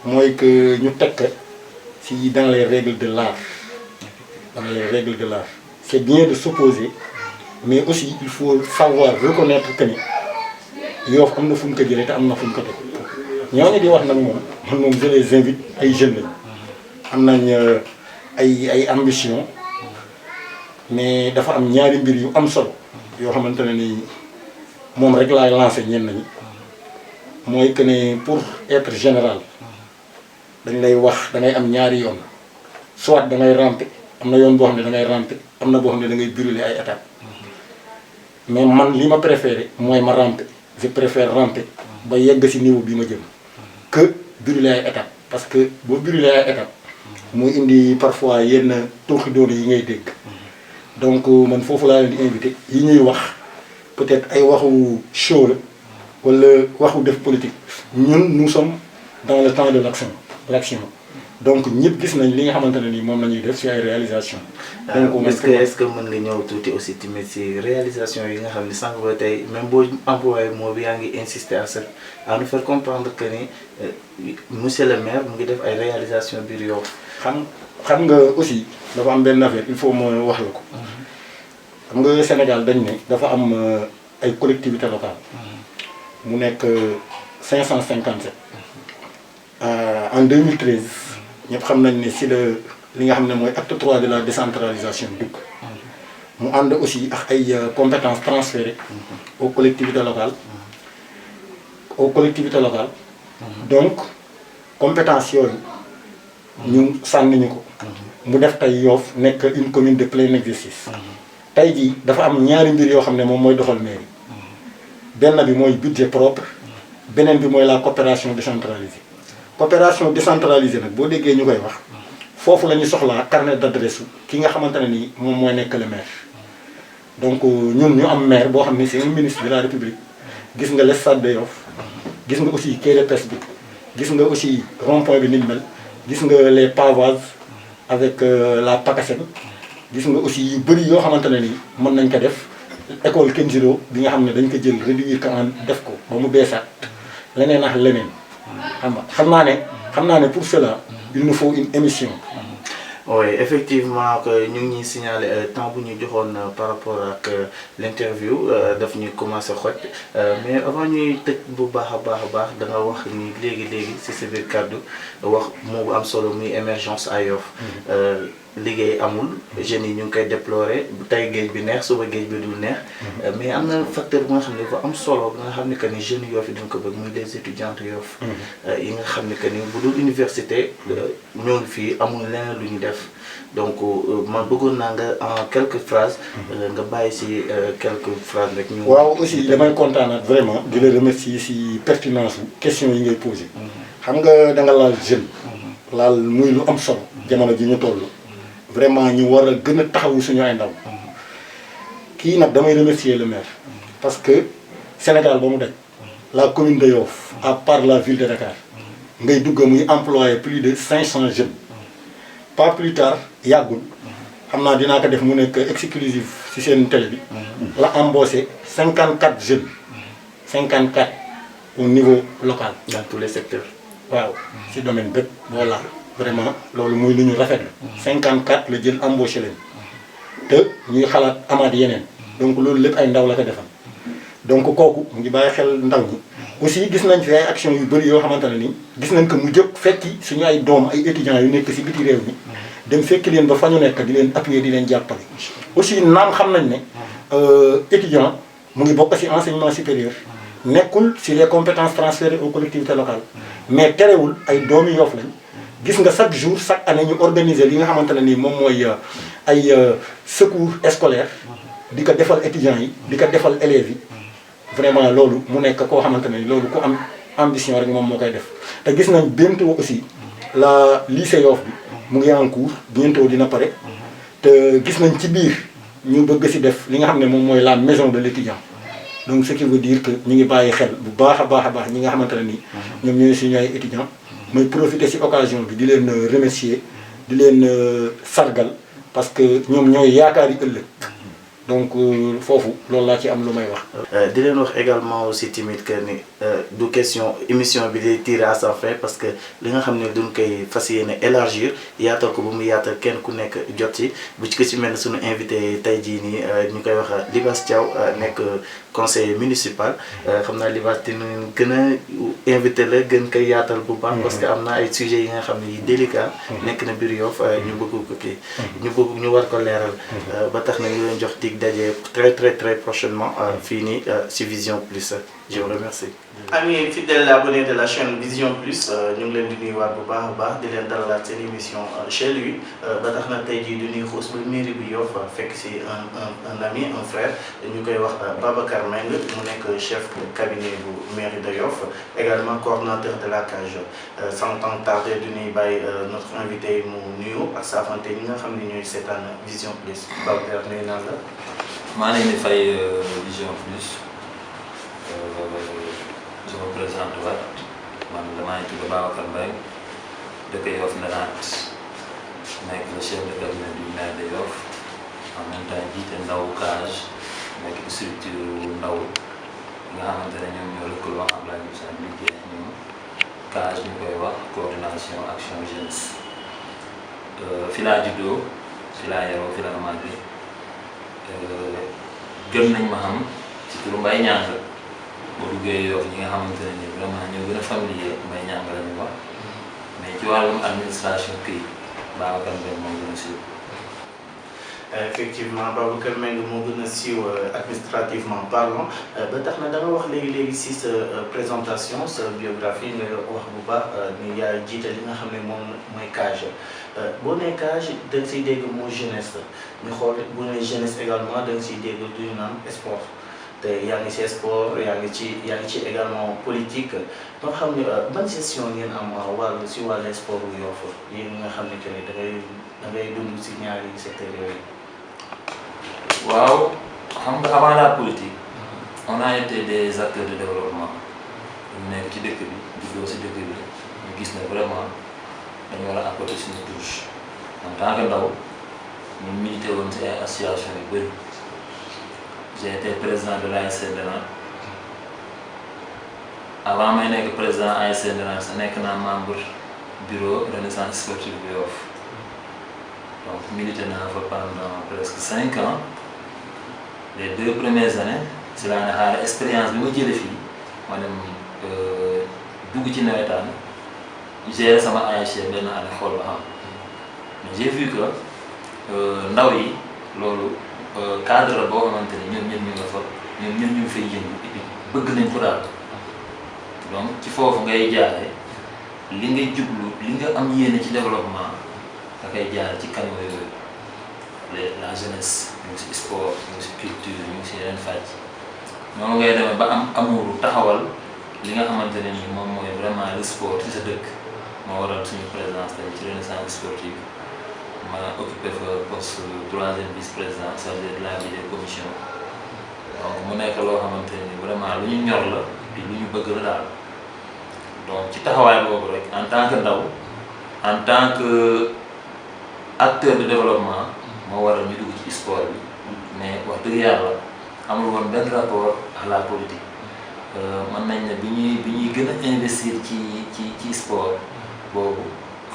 mooy que ñu tekk si dans les règles de l'art dans les règles de l'art c'est bien de s'opposer mais aussi il faut savoir reconnaître que ni Yoff am na fu ñu ko jëlee te am na fu ñu ko teg ñooñu di wax nag moom man moom je les invite ay jeunes lañu am nañ ay ambition mais dafa am ñaari mbir yu am solo yoo xamante ne ni moom rek laay lancé ñenn ñi mooy que ne pour être général dañ lay wax da ngay am ñaari yoon soit da ngay ramper am na yoon boo xam ne da ngay ramper am na boo xam ne da ngay brûler ay étapes mais man li ma préféré mooy ma ramper je préfère ramper ba yegg ci niveau bi ma jëm que brûler ay étapes parce que boo brûler ay étapes mooy indi parfois yenn tooxi doona yi ngay dégg donc man foofu laa leen di invité yi ñuy wax peut-être ay waxu show la wala waxu def politique ñun nous sommes dans le temps de l'action donc ñëpp gis nañ li nga xamante ne nii moom la ñuy def ci ay réalisation donc est-ce que mën nga ñëw tuuti aussi tamit ci réalisation yi nga xam ne sànq ba tey même boo employé moo bi yaa ngi insister à nous faire comprendre que ni monsieur le maire mu ngi def ay réalisation biir Yoff. xam nga aussi dafa am benn affaire il faut ma wax la ko. xam nga Sénégal dañ ne dafa am ay collectivités locales. mu nekk 557. En 2013 ñëpp xam nañ ne si li nga xam ne mooy acte 3 de la décentralisation dugg. mu ànd aussi ak ay compétences transférées aux collectivités locales. Donc compétences yooyu ñu sànni ñu ko. mu def tey Yoff nekk une commune de plein exercice. tey jii dafa am ñaari mbir yoo xam ne moom mooy doxal mairie. benn bi mooy budget propre. beneen bi mooy la coopération décentralisée. coopération décentralisée nag boo déggee ñu koy wax foofu la ñu soxlaa carnet d'adresse ki nga xamante ne nii moom mooy nekk le maire. donc ñun ñu am maire boo xam ne c'est un ministre de la République gis nga le stade de Yoff gis nga aussi quai de pêche bi gis nga aussi rond-point bi ni mu mel gis nga les pavages avec la PACASEN gis nga aussi yu bëri yoo xamante ne nii mën nañ ko def école Kenjiro bi nga xam ne dañ ko jël réduire ko en def ko ba mu beesaat leneen ak leneen xam naa ne pour cela il nous faut une émission. Oui effectivement que ñu ngi ñuy signaler temps bu ñu joxoon par rapport ak l'interview daf ñuy commencé xoj mais avant ñuy tëj bu baax a baax da nga wax ni léegi ci sa biir kàddu wax moo bu am solo muy émergence à Yoff. liggéey amul jeunes yi ñu ngi koy déplorer tey géej bi neex suba géej bi dul neex. mais am na facteur bu nga xam ne dafa am solo bi nga xam ne que ni jeunes Yoff yi dañ ko bëgg muy les étudiantes Yoff. yi nga xam ne que ni bu dul université ñoo ngi fii amul leneen lu ñu def donc man bëggoon naa nga en quelques phrases. nga bàyyi ci quelques phrases rek ñu. waaw aussi damay kontaanaat vraiment di la remercier ci pertinence question yi ngay posé. xam nga da nga laal jeune. laal muy lu am solo jamono ji ñu toll. vraiment ñu war a gën a taxawu suñu ay ndaw kii nag damay remercier le maire parce que Sénégal ba mu daj la commune de Yoff à part la ville de Dakar ngay dugg muy employé plus de 500 jeunes pas plus tard yàggul xam naa dinaa ko def mu nekk exclusif ci seen télé bi la embauché 54 jeunes 54 au niveau local dans tous les secteurs waaw ci domaine bépp boo laal vraiment loolu muy lu ñu rafetlu 54 la jël embauché leen te ñuy xalaat amaat yeneen donc loolu lépp ay ndaw la ko defal donc kooku mu ngi bàyyi xel ndaw ñi aussi gis nañ fi ay action yu bëri yoo xamante ne nii gis nañ que mu jëpp fekki suñu ay doom ay étudiants yu nekk ci biti réew mi dem fekki leen ba fa ñu nekk di leen appuyer di leen jàppale aussi naam xam nañ ne étudiant mu ngi bokk ci enseignement supérieur nekkul ci les compétences transférées aux collectivités locales mais terewul ay doomi Yoff lañ gis nga chaque jour chaque année ñu organiser li nga xamante ne nii moom mooy ay secours scolaire di ko defal étudiants yi di ko defal élèves yi vraiment loolu mu nekk koo xamante ne loolu ku am ambition rek moom moo koy def te gis nañ bientôt aussi la lycée Yoff bi mu ngi en cours bientôt dina pare te gis nañ ci biir ñu bëgg ci def li nga xam ne moom mooy la maison de l'étudiant donc ce qui veut dire que ñu ngi bàyyi xel bu baax a baax ñi nga xamante ne nii ñoom ñooy suñu ay étudiants mooy profiter ci occasion bi di leen remercier di leen sargal parce que ñoom ñooy yaakaar yi ëllëg donc foofu loolu laa ci am lu may wax. di leen wax également aussi timide que ni du question émission bi day tirer à sa fin parce que li nga xam ne duñ koy fas yéene élargir yaatal ko ba mu yaatal kenn ku nekk jot ci bu ci ko ci mel ne suñu invité tey jii nii ñu koy wax Libasse Thiaw nekk conseiller municipal xam naa Libasse dinañ gën a invité la gën koy yaatal bu baax. parce que am na ay sujets yi nga xam ne yi délicat nekk na biir Yoff ñu bëgg ko kii. ñu war ko leeral. ba tax na ñu leen jox dig daje très prochainement fii nii ci Vision Plus je vous remercie. amis fidèles abonnés de la chaîne Vision Plus ñu ngi leen di nuyuwaat bu baax a baax di leen dalalaat seen émission chez lui ba tax na tey jii du ñuy xuus ba mairie bu Yoff fekk ci un ami un frère ñu koy wax Babacar Mbengue mu nekk chef de cabinet bu mairie de Yoff également coordonnateur de la CAGE sans temps tarder du ñuy bàyyi notre invité mu nuyu ak saafante ñi nga xam ne ñooy seetaan Vision Plus Babacar nuyu naa la. maa ngi leen di fay Vision Plus ma présenté waat man damaa ngi tudd Babacar Mbengue dëkk Yoff Ndanaat nekk le chef de cabinet du maire de Yoff en même temps jiite ndaw CAGE nekk structure ndaw nga xamante ne ñoom ñoo lëkkaloo Abdoulaye Moussa liggéey ak ñoom CAGE ñu koy wax coordination action jeunesse fi laa juddoo fi laa yaroo fi laa màggee gën nañ ma xam ci turu Mbaye Niang boo duggee Yoff ñi nga xamante ne nii vraiment ñoo gën a familier Mbaye Niang la ñu wax mais ci wàllum administration kii Babacar Mbengue moo gën a siiw. effectivement Babacar Mbengue moo gën a siiw administrativement parlant ba tax na da nga wax léegi si sa présentation sa biographie nga wax bu baax ni yaa jiite li nga xam ne moom mooy CAGE boo nee CAGE da nga siy dégg moo jeunesse ñu xool bu nee jeunesse également da nga siy dégg du ñu naan sport te yaa ngi ci sport yaa ngi ci également politique ba xam ne ban gestion ngeen am wàllu si wàllu sport bu Yoff yéen nga xam ne que ni da ngay dund si ñaari secteurs yooyu. waaw xam nga avant la politique on a été des acteurs de développement ñu nekk ci dëkk bi juddoo si dëkk bi ñu gis ne vraiment dañu war a apporter suñu touche en tant que ndaw ñu milité woon si ay association yu bëri j'ai été président de l'ASC Ndanaat avant may nekk président ASC Ndanaat sa nekk naa membre bureau renaissance sportive bu Yoff donc milité naa fa pendant presque 5 ans. Les 2 premières années si laa ne xaaral expérience bi ma jëlee fii ma dem dugg ci nawetaan gérer sama ASC benn année xool ba xam mais j'ai vu que ndaw yi loolu cadre la boo xamante ni ñoom ñëpp ñu nga fa ñoom ñëpp ñu ngi fay yëngu bëgg nañ ko daal donc ci foofu ngay jaare li ngay jublu li nga am yéene ci développement da koy jaare ci kanam yooyu la jeunesse ñu ngi si sport ñu ngi si culture ñu ngi si yeneen fàcc noonu ngay demee ba am amouru taxawal li nga xamante ne ni moom mooy vraiment le sport ci sa dëkk moo waral suñu présence tamit ci renaissance sportive ma occupé fa poste 3e vice-président chargé de la vie des commissions donc mu nekk loo xamante ne ni vraiment lu ñu ñor la te lu ñu bëgg la daal donc ci taxawaay boobu rek en tant que ndaw en tant que acteur de développement moo waral ñu dugg ci sport bi mais wax dëgg yàlla amul woon benn rapport à la politique mën nañ ne bi ñuy gën a investir ci sport boobu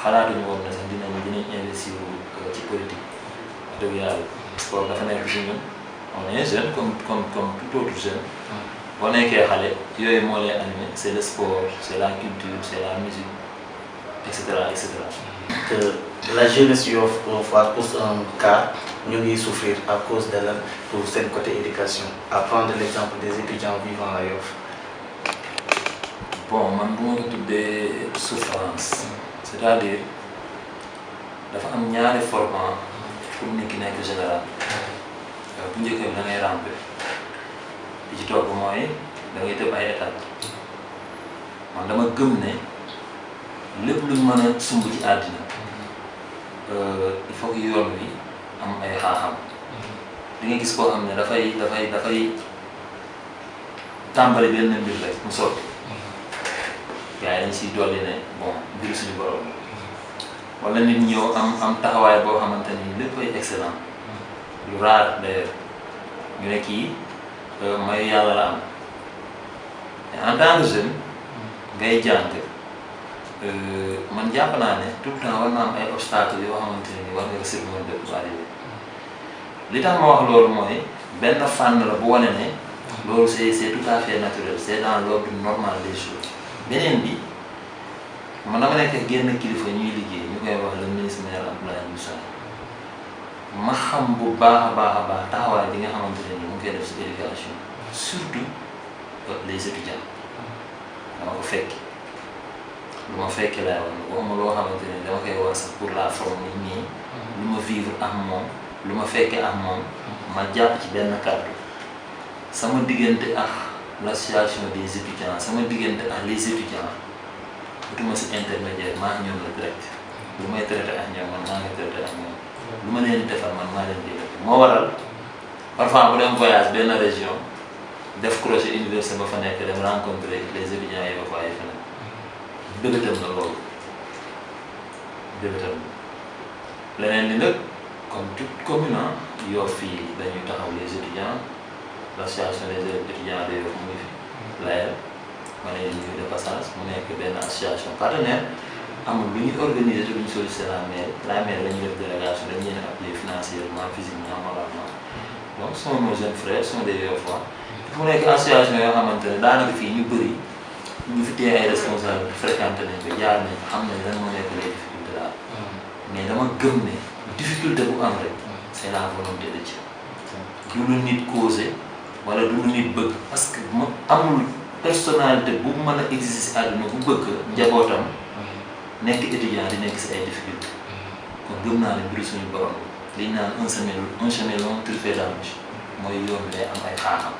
xalaatuñu woon ne sax dinañ investir ci politique wax dëgg yàlla sport dafa nekk ci ñun on est jeune comme tout autre jeune boo nekkee xale yooyu moo lay animé c'est le sport c'est la culture c'est la musique et cetera et cetera. La jeunesse Yoffoise pousse un cas, ñu ngi souffrir à cause de la pour seen côté éducation. À prendre l'exemple des étudiants vivant à Yoff. Bon man bu ma ko tuddee souffrance c'est-à-dire dafa am ñaari format pour nit ki nekk général bu njëkk bi da ngay ramper li ci topp mooy da ngay tëb ay étapes man dama gëm ne lépp luñ mën a sumb ci àddina il faut que yoon wi am ay xaaxam di nga gis koo xam ne dafay tàmbali benn mbir rek mu sotti gars yi dañ siy dolli ne bon mbiru suñu borom wala nit ñëw am taxawaay boo xamante ni lépp ay excellent lu raar d'ailleurs ñu ne kii mayu yàlla la am en tant que jeune ngay jàng man jàpp naa ne tout le temps war na am ay obstacles yoo xamante ne ni war nga surmonter pour arriver li tax ma wax loolu mooy benn fànn la bu wane ne loolu c'est tout à fait naturel c'est dans l'ordre normal des choses beneen bi man dama nekk génn kilifa ñuy liggéey ñu koy wax le ministre maire Abdoulaye Moussa ma xam bu baax a baax taxawaay bi nga xamante ne ni mu ngi koy def si éducation surtout les étudiants dama ko fekki lu ma fekkee laay wax waxuma loo xamante ne dama koy wax sax pour la forme nit ñi lu ma vivre ak moom lu ma fekkee ak moom ma jàpp ci benn kàddu sama diggante ak l'association des étudiants sama diggante ak les étudiants utuma si intermédiaire maa ñoom la direct lu may traité ak ñoom man maa ngi traité ak ñoom lu ma leen di defal man maa leen di def moo waral parfois bu dem voyage benn région def crochet université ba fa nekk dem rencontrer les étudiants yi ba fa ay feneen dëggatam na loolu dëggatam leneen li nag comme toute commune Yoff fii dañuy taxaw les étudiants l'association des élèves étudiants de Yoff mu ngi fi layel ma ne ñu de passage mu nekk benn association partenaire amul lu ñuy organiser te duñu solliciter la mairie la ñuy def délégation dañu leen appuyer financièrement physiquement moralement donc sont nos jeunes frères sont des Yoffois mu nekk association yoo xamante ne daanaka fii ñu bëri ñu fi téye ay responsable fréquenté nañ ko jaar nañ xam nañ lan moo nekk les difficultés daal mais dama gëm ne difficulté bu am rek c'est la volonté de Dieu du lu nit causé wala du lu nit bëgg parce que mu amul personnalité bu mën a exister si àdduna bu bëgg njabootam nekk étudiant di nekk si ay difficulté kon gëm naa ne mbiru suñu borom liñ naan un chemin long truffé d'embûches mooy yoon bi day am ay xaaxam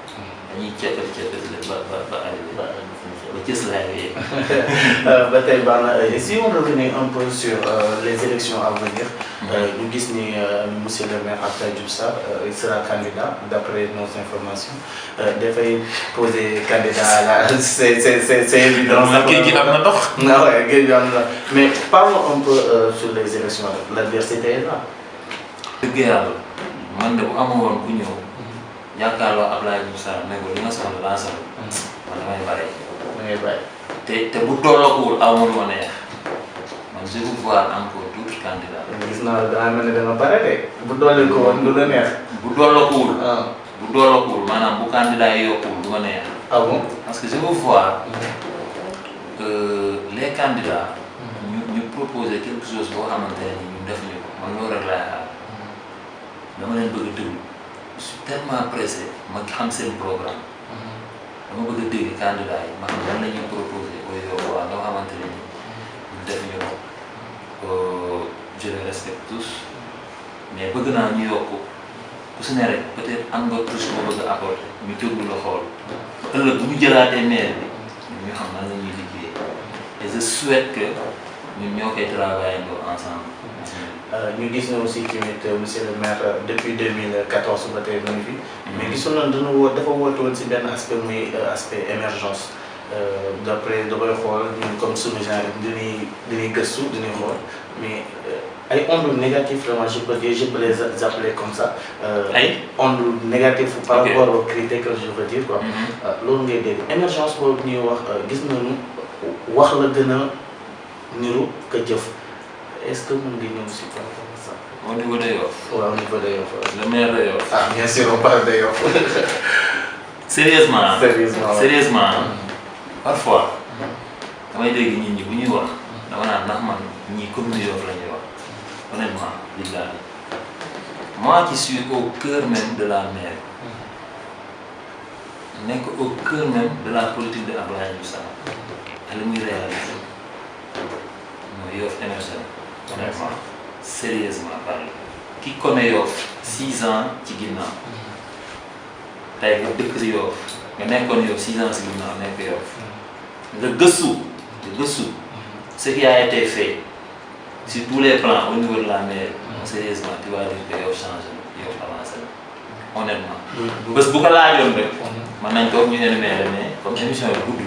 dañuy ceppati ba arrivé ba cës laay yegg. ba tey baax na si on revenait un peu sur les élections à venir. ñu gis ni monsieur le maire Abdoulaye Diouf Sarr il sera candidat d'après nos informations dafay poser candidat à la c'est évident. géej gi am na ndox. Ouais, géej gi am na mais parlons un peu sur les élections l'adversité est là. dëgg yàlla man de bu amoon ku ñëw jàkkaarloo Abdoulaye Diouf Sarr ne ko li nga soxla laa soxla man damay bàyyi. damay bàyyi. te bu tollookuwul amoon ma neex man je veux voir encore d'autres candidats. gis naa la daa mel ne dama pare de bu doole ko woon du la neex. bu tollookuwul. bu tollookuwul maanaam bu candidat yi yokkuwul du ma neex. ah bon parce que je veux voir les candidats. ñu proposer quelque chose boo xamante ne ñun defuñu ko man loolu rek laay xaar dama leen bëgg a déglu je suis tellement pressé ma xam seen programme dama bëgg a dégg candidat yi ma xam lan la ñuy proposer au Yoff waa nga xamante ne ñun defuñu ko je les respecte tous mais bëgg naa ñu yokk ku si ne rek peut-être am nga touche boo bëgg a apporter ñu déglu la xool ëllëg bu ñu jëlaatee maire bi ñu xam nan la ñuy liggéey et je souhaite que ñun ñoo koy travailler ensemble. ñu gis ne aussi tamit monsieur le maire depuis 2014 ba tey mu ngi fi. mais gisoon nañu dafa woote woon si benn aspect muy aspect émergence d'après da koy xool ñun comme sunu genre dañuy gëstu dañuy xool mais ay ondes négatives vraiment je peux les appeler comme ça. ay ondes négatives par rapport aux critiques que je veux dire quoi. loolu ngay dégg émergence boobu ñuy wax gis nañu wax la gën a niru que jëf. Est-ce que mën nga ñëw si par rapport à ça. Au niveau de Yoff. waaw au niveau de Yoff. Le maire de Yoff. Ah bien sûr on parle de Yoff. Sérieusement. Sérieusement. Parfois. damay dégg nit ñi bu ñuy wax dama naan ndax man ñii commune Yoff la ñuy wax honnêtement billahi moi qui suis au cœur même de la mairie nekk au cœur même de la politique de Abdoulaye Diouf Sarr ak li muy réaliser mooy Yoff émergent. Honnêtement, sérieusement parlé. Qui connaît Yoff 6 ans ci ginnaaw tey nga dëkk si Yoff nga nekkoon Yoff 6 ans si ginnaaw nekk Yoff nga gëstu ce qui a été fait sur tous les plans au niveau de la mairie sérieusement tu vas dire que Yoff changé na Yoff avancé na honnêtement. bés bu ko laajoon rek mën nañ toog ñu énumérer mais comme émission bi gudd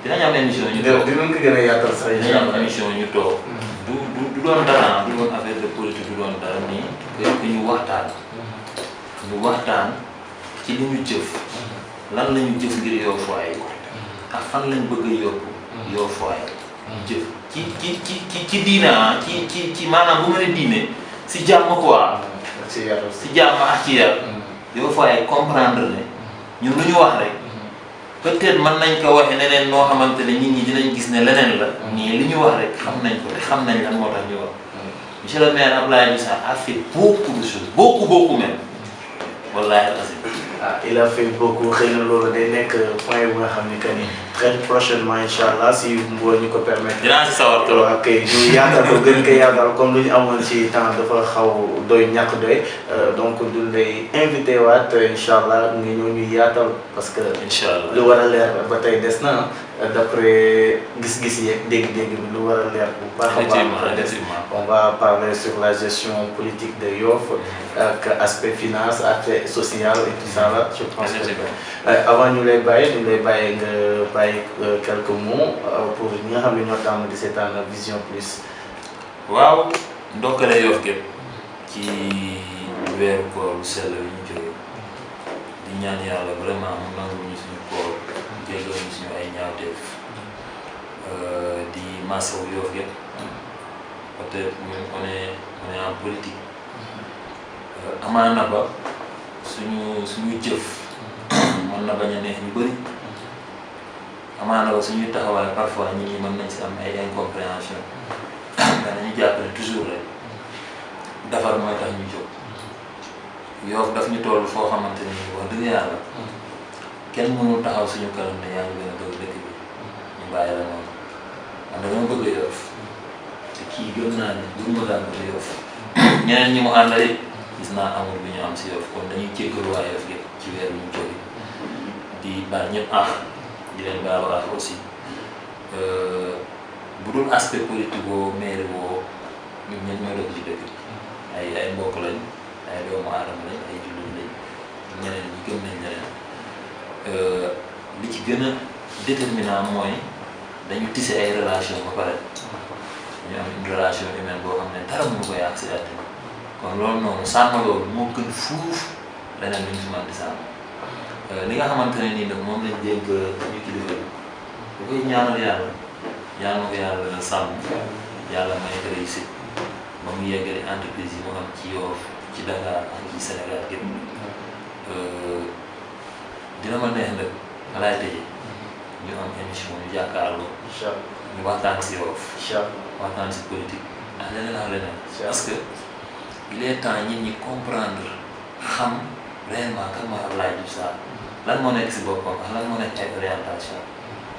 dinañ am émission ñu toog dinañ ko gën a yaatal sax dinañ am émission ñu toog. du doon dara du doon affaire de politique du doon dara nii que ñu waxtaan ci li ñu jëf lan la ñu jëf ngir Yoff waay ak fan lañ bëgg a yóbbu Yoff waay jëf ci diina ci maanaam bu ma ne diine si jàmm quoi si jàmm ak ci yar Yoff waay comprendre ne ñun lu ñu wax rek peut-être mën nañ ko waxee neneen noo xamante ne nit ñi dinañ gis ne leneen la mais li ñu wax rek xam nañ ko te xam nañ lan moo tax ñu wax monsieur le maire Abdoulaye Diouf Sarr a fait beaucoup de choses beaucoup même wallaahi azim. ah il a fait beaucoup xëy na loolu day nekk point bu nga xam ni que ni très prochainement incha allah si boo ñu ko permettre. dinaa si sawar trop waaw kay ñu yaatal ko gën ko yaatal comme lu ñu amoon ci temps dafa xaw doy ñàkk doy donc du lay invité waat incha allah nga ñëw ñu yaatal parce que. incha allah lu war a leer ba tey des na d'après gis-gis yeeg dégg-dégg bi lu war a leer bu baax a baax. On va parler sur la gestion politique de Yoff ak aspect finance aspect social et tout ça là je pense que avant ñu lay bàyyi nga bàyyi quelques mots pour ñi nga xam ne ñoo tàmm di seetaan Vision Plus. waaw ndokkale Yoff gépp ci weeru koor sell yi ñu jógee di ñaan yàlla vraiment mu nangu ñu suñu koor jéggal ñu suñu ay ñaawteef di masawu Yoff gépp peut-être on est en politique amaana ba suñu jëf mën na bañ a neex ñu bëri amaana ba suñuy taxawaay parfois nit ñi mën nañ si am ay incompréhension danañu jàpp ne toujours rek defar mooy tax ñu jóg Yoff daf ñu toll foo xamante ni wax dëgg yàlla kenn mënul taxaw suñu kanam ne yaa ngi gën a bëgg dëkk bi ñu bàyyi la noonu man dama bëgg Yoff te kii gëm naa ne bu ma daan bëgg Yoff ñeneen ñi mu àndal it gis naa amul bi ñu am si Yoff kon dañuy jéggalu waa Yoff gépp ci weer ñu jóge di baal ñëpp di leen baalu aussi bu dul aspect politique boo mairie boo ñun ñëpp ñoo dëkk ci dëkk ay mbokk lañ ay doomu aadama lañ ay jullit lañ ñeneen ñi gëm nañ ñeneen li ci gën a déterminant mooy dañu tissé ay relation ba pare dañu am une relation humaine boo xam ne dara mënu ko yàq si àddina kon loolu noonu sàmm loolu moo gën fuuf leneen lu ñu si mën di sàmm li nga xamante ne nii nag moom lañ dénk ñu kilifa bi bu koy ñaanal yàlla ñaanal ko yàlla sàmm yàlla may ko réussite ba mu yeggale entreprise yi mu am ci Yoff ci Dakar ak ci Sénégal gépp dina ma neex nag laay tëjee ñu am émission ñu jàkkaarloo ñu waxtaan si Yoff waxtaan si politique ak leneen parce que il est temps nit ñi comprendre xam réellement kan mooy Abdoulaye Diouf Sarr lan moo nekk si boppam ak lan moo nekk ay orientation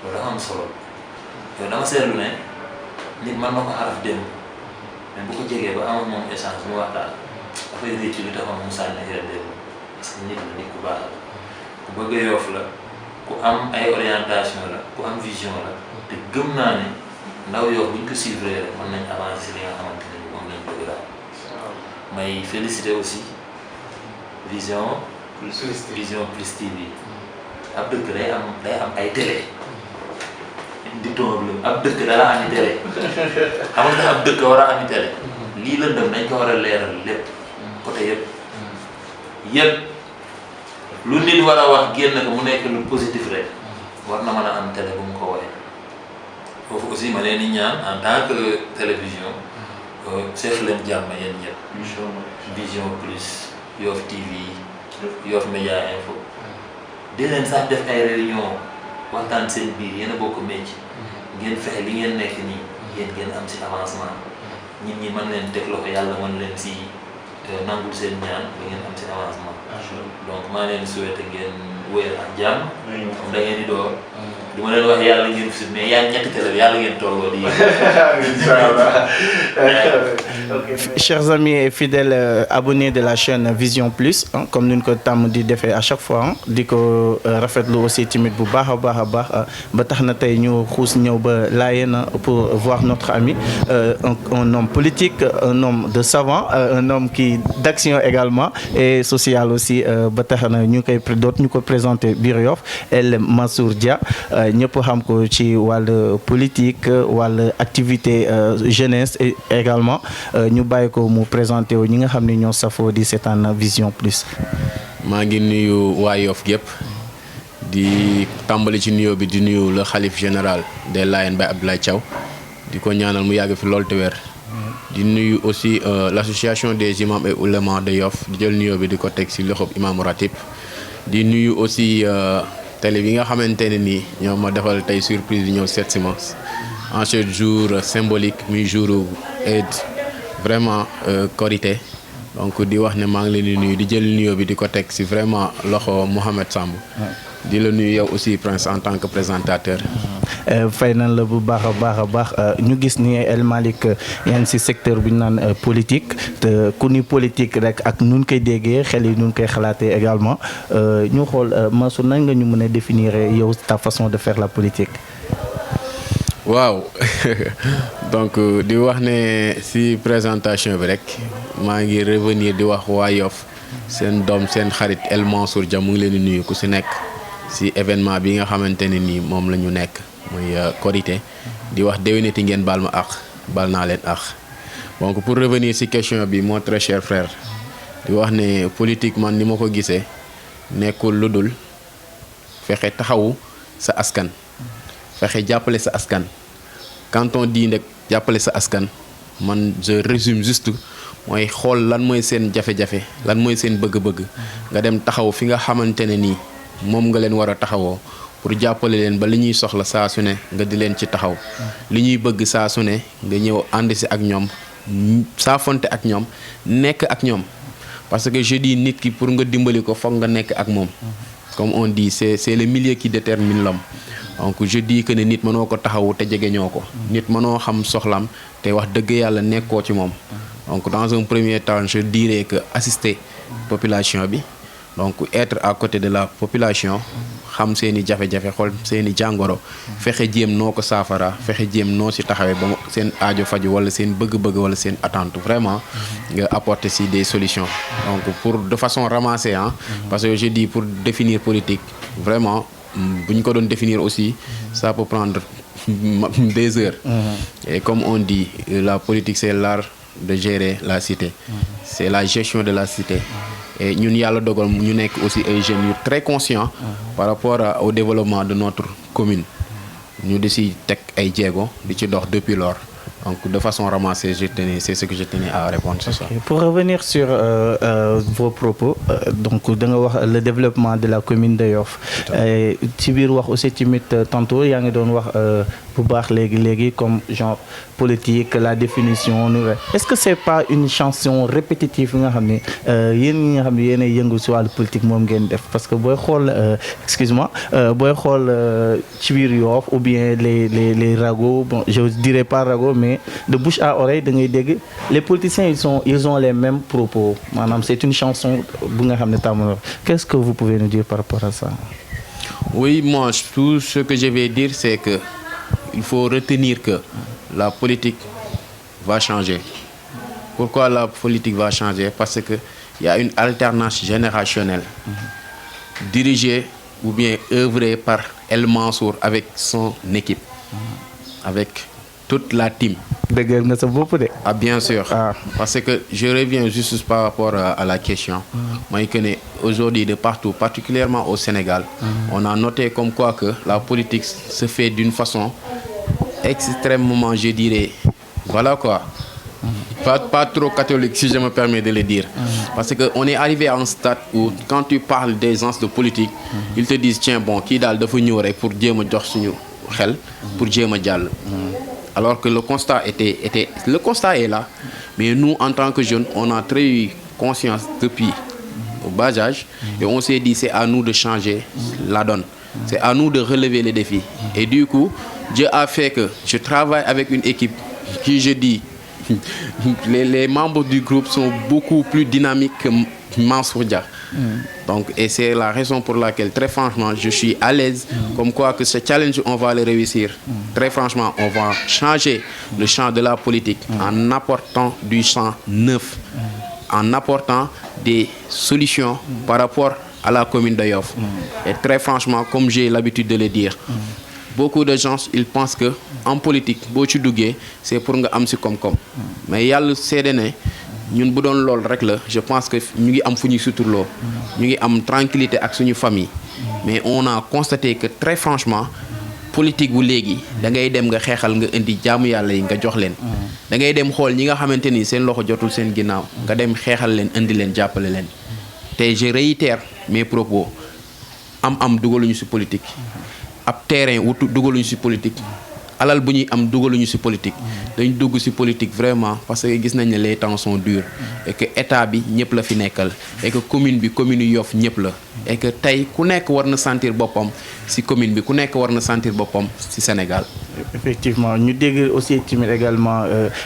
loolu dafa am solo yow dama seetlu ne nit mën na ko xaraf démb mais bu ko jegee ba am moom échange mu waxtaan dafay réccu li taxaw mu sànni xëy na démb parce que nit la nit ku baax la ku bëgg Yoff la ku am ay orientation la ku am vision la te gëm naa ne ndaw Yoff bu ñu ko suivre rek mën nañ avancer li nga xamante ne moom lañ bëgg daal may féliciter aussi Vision Plus TV ab dëkk day am ay télé di toog ab dëkk dara ami télé xam nga ab dëkk war a ami télé lii lëndëm dañ ko war a leeral lépp côté yëpp lu nit war a wax génn ko mu nekk lu positif rek war na mën a am télé bu mu ko waxee foofu aussi ma leen di ñaan en tant que télévision seef leen jàmm yéen ñëpp Vision Plus Yoff TV Yoff Média Info di leen sax def ay réunion waxtaan seen biir yéen a bokk métier ngeen fexe li ngeen nekk nii yéen ngeen am si avancement nit ñi mën leen teg loxo yàlla mën leen si nangul seen ñaan ba ngeen am si avancement donc maa leen souhaité ngeen wéyal ak jàmm comme da ngeen di door du ma leen wax yàlla ngeen fi mais yaa ñetti télé yàlla ngeen tolloo di Chers amis et fidèles abonnés de la chaîne Vision Plus comme nous ko tàmm di defee à chaque fois di ko rafetlu aussi timit bu baax a baax ba tax na tey ñu xuus ñëw ba Layène pour voir notre ami un homme politique un homme de savant un homme qui d'action également et social aussi ba tax na ñu ko présenter biir Yoff El Mansour Dia ñëpp xam ko ci wàllu politique wàllu activité jeunesse et également ñu bàyyi ko mu présenté wu ñi nga xam ne ñoo safoo di seetaan Vision Plus. maa ngi nuyu waa Yoff gépp di tàmbali ci nuyoo bi di nuyu le xalif général des Layènes Baye Abdoulaye Thiaw di ko ñaanal mu yàgg fi lool te wér di nuyu aussi l'association des imams et oulémas de Yoff di jël nuyoo bi di ko teg ci loxob imam ratib di nuyu aussi télé bi nga xamante ne nii ñoo ma defal tey surprise di ñëw seet si ma en ce jour symbolique muy jour Eid vraiment Korité donc di wax ne maa ngi leen di nuyu di jël nuyoo bi di ko teg ci vraiment loxo Mouhamed Samb di la nuyu yow aussi Prince en tant que présentateur. fay nañ la bu baax a baax ñu gis ni El Malick yaa ngi ci secteur bi ñu naan politique te ku ni politique rek ak nun koy déggee xel yi nun koy xalaatee également ñu xool Mansour nan nga ñu mën a définir yow ta façon de faire la politique. waaw donc di wax ne si présentation bi rek maa ngi revenir di wax waa Yoff seen doom seen xarit El Mansour Dia mu ngi leen di nuyu ku si nekk si événement bi nga xamante ne nii moom la ñu nekk muy Korité di wax déwénati ngeen baal ma àq baal naa leen àq donc pour revenir si question bi mon très cher frère di wax ne politique man ni ma ko gisee nekkul lu dul fexe taxawu sa askan fexe jàppale sa askan quand on dit nag jàppale sa askan man je résume juste mooy xool lan mooy seen jafe-jafe lan mooy seen bëgg-bëgg nga dem taxaw fi nga xamante ne nii moom nga leen war a taxawoo pour jàppale leen ba li ñuy soxla saa su ne nga di leen ci taxaw li ñuy bëgg saa su ne nga ñëw ànd si ak ñoom saafonte ak ñoom nekk ak ñoom parce que je dis nit ki pour nga dimbali ko foog nga nekk ak moom comme on dit c'est le milieu qui détermine l'homme donc je dis que ne nit mënoo ko taxawu te jegeñoo ko nit mënoo xam soxlam te wax dëgg yàlla nekkoo ci moom donc dans un premier temps je dirais que assister population bi donc être à côté de la population xam seeni jafe-jafe xool seeni jàngoro fexe jéem noo ko saafara fexe jéem noo si taxawee ba seen aajo faju wala seen bëgg-bëgg wala seen attente vraiment nga apporter si des solutions donc pour de façon ramassée hein parce que je dis pour définir politique vraiment bu ñu ko doon définir aussi ça peut prendre des heures et comme on dit la politique c'est l'art de gérer la cité c'est la gestion de la cité et ñun yàlla dogal ñu nekk aussi ay jeunes yu très conscients par rapport au développement de notre commune ñu di si teg ay jéego di ci dox depuis lors donc de façon ramassée c'est ce que je tenais à répondre ce soir. Pour revenir sur vos propos donc da nga wax le développement de la commune de Yoff ci biir wax aussi tamit tantôt yaa ngi doon wax bu baax léegi comme genre politique la définition est-ce que c'est pas une chanson répétitive nga xam ne yéen ñi nga xam ne yéen a yëngu si wàllu politique moom ngeen def parce que booy xool excuse-moi booy xool ci biir Yoff ou bien les ragots bon je dirais pas ragots mais de bouche à oreille da ngay dégg les politiciens ils ont les mêmes propos maanaam c'est une chanson bu nga xam ne tàmm qu'est-ce que vous pouvez nous dire par rapport à ça? Oui, moi tout ce que je vais dire c'est que il faut retenir que la politique va changer. Pourquoi la politique va changer? Parce que il y a une alternance générationnelle dirigée ou bien œuvrée par El Mansour avec son équipe, avec toute la team. Dëggal nga sa bopp de. Ah bien sûr. Parce que je reviens juste par rapport à la question. Moi je connais aujourd'hui de partout, particulièrement au Sénégal, on a noté comme quoi que la politique se fait d'une façon extrêmement, je dirais, voilà quoi, pas trop catholique si je me permets de le dire. Parce qu'on est arrivé à un stade où quand tu parles des gens de politique, ils te disent tiens bon kii daal dafa ñëw rek pour jéem a jox suñu xel pour jéem a jàll. Alors que le constat le constat est là, mais nous en tant que jeunes on a très eu conscience depuis au bas âge et on s'est dit c'est à nous de changer la donne, c'est à nous de relever les défis. Et du coup Dieu a fait que je travaille avec une équipe qui, je dis, les membres du groupe sont beaucoup plus dynamiques que Mansour Dia. Donc, et c'est la raison pour laquelle, très franchement, je suis à l'aise. Comme quoi que ce challenge, on va le réussir. Très franchement, on va changer le champ de la politique en apportant du champ neuf, en apportant des solutions par rapport à la commune de Yoff. Et très franchement, comme j'ai l'habitude de le dire, beaucoup de gens ils pensent que en politique boo ci duggee c'est pour nga am ci koom-koom mais yàlla seede ne ñun bu doon lool rek la je pense que ñu ngi am fu ñuy suturloo ñu ngi am tranquillité ak suñu famille mais on a constaté que très franchement politique bu léegi da ngay dem nga xeexal nga indi jaamu yàlla yi nga jox leen da ngay dem xool ñi nga xamante ni seen loxo jotul seen ginnaaw nga dem xeexal leen indi leen jàppale leen te je réitère mes propos am dugaluñu ci politique ab terrain wutu dugaluñu ci politique alal bu ñuy am dugaluñu ci politique dañ dugg ci politique vraiment parce que gis nañ ne les temps sont durs et que état bi ñëpp la fi nekkal et que commune bi commune Yoff ñëpp la et que tey ku nekk war na sentir boppam ci commune bi ku nekk war na sentir boppam ci Sénégal. Effectivement ñu dégg aussi timit également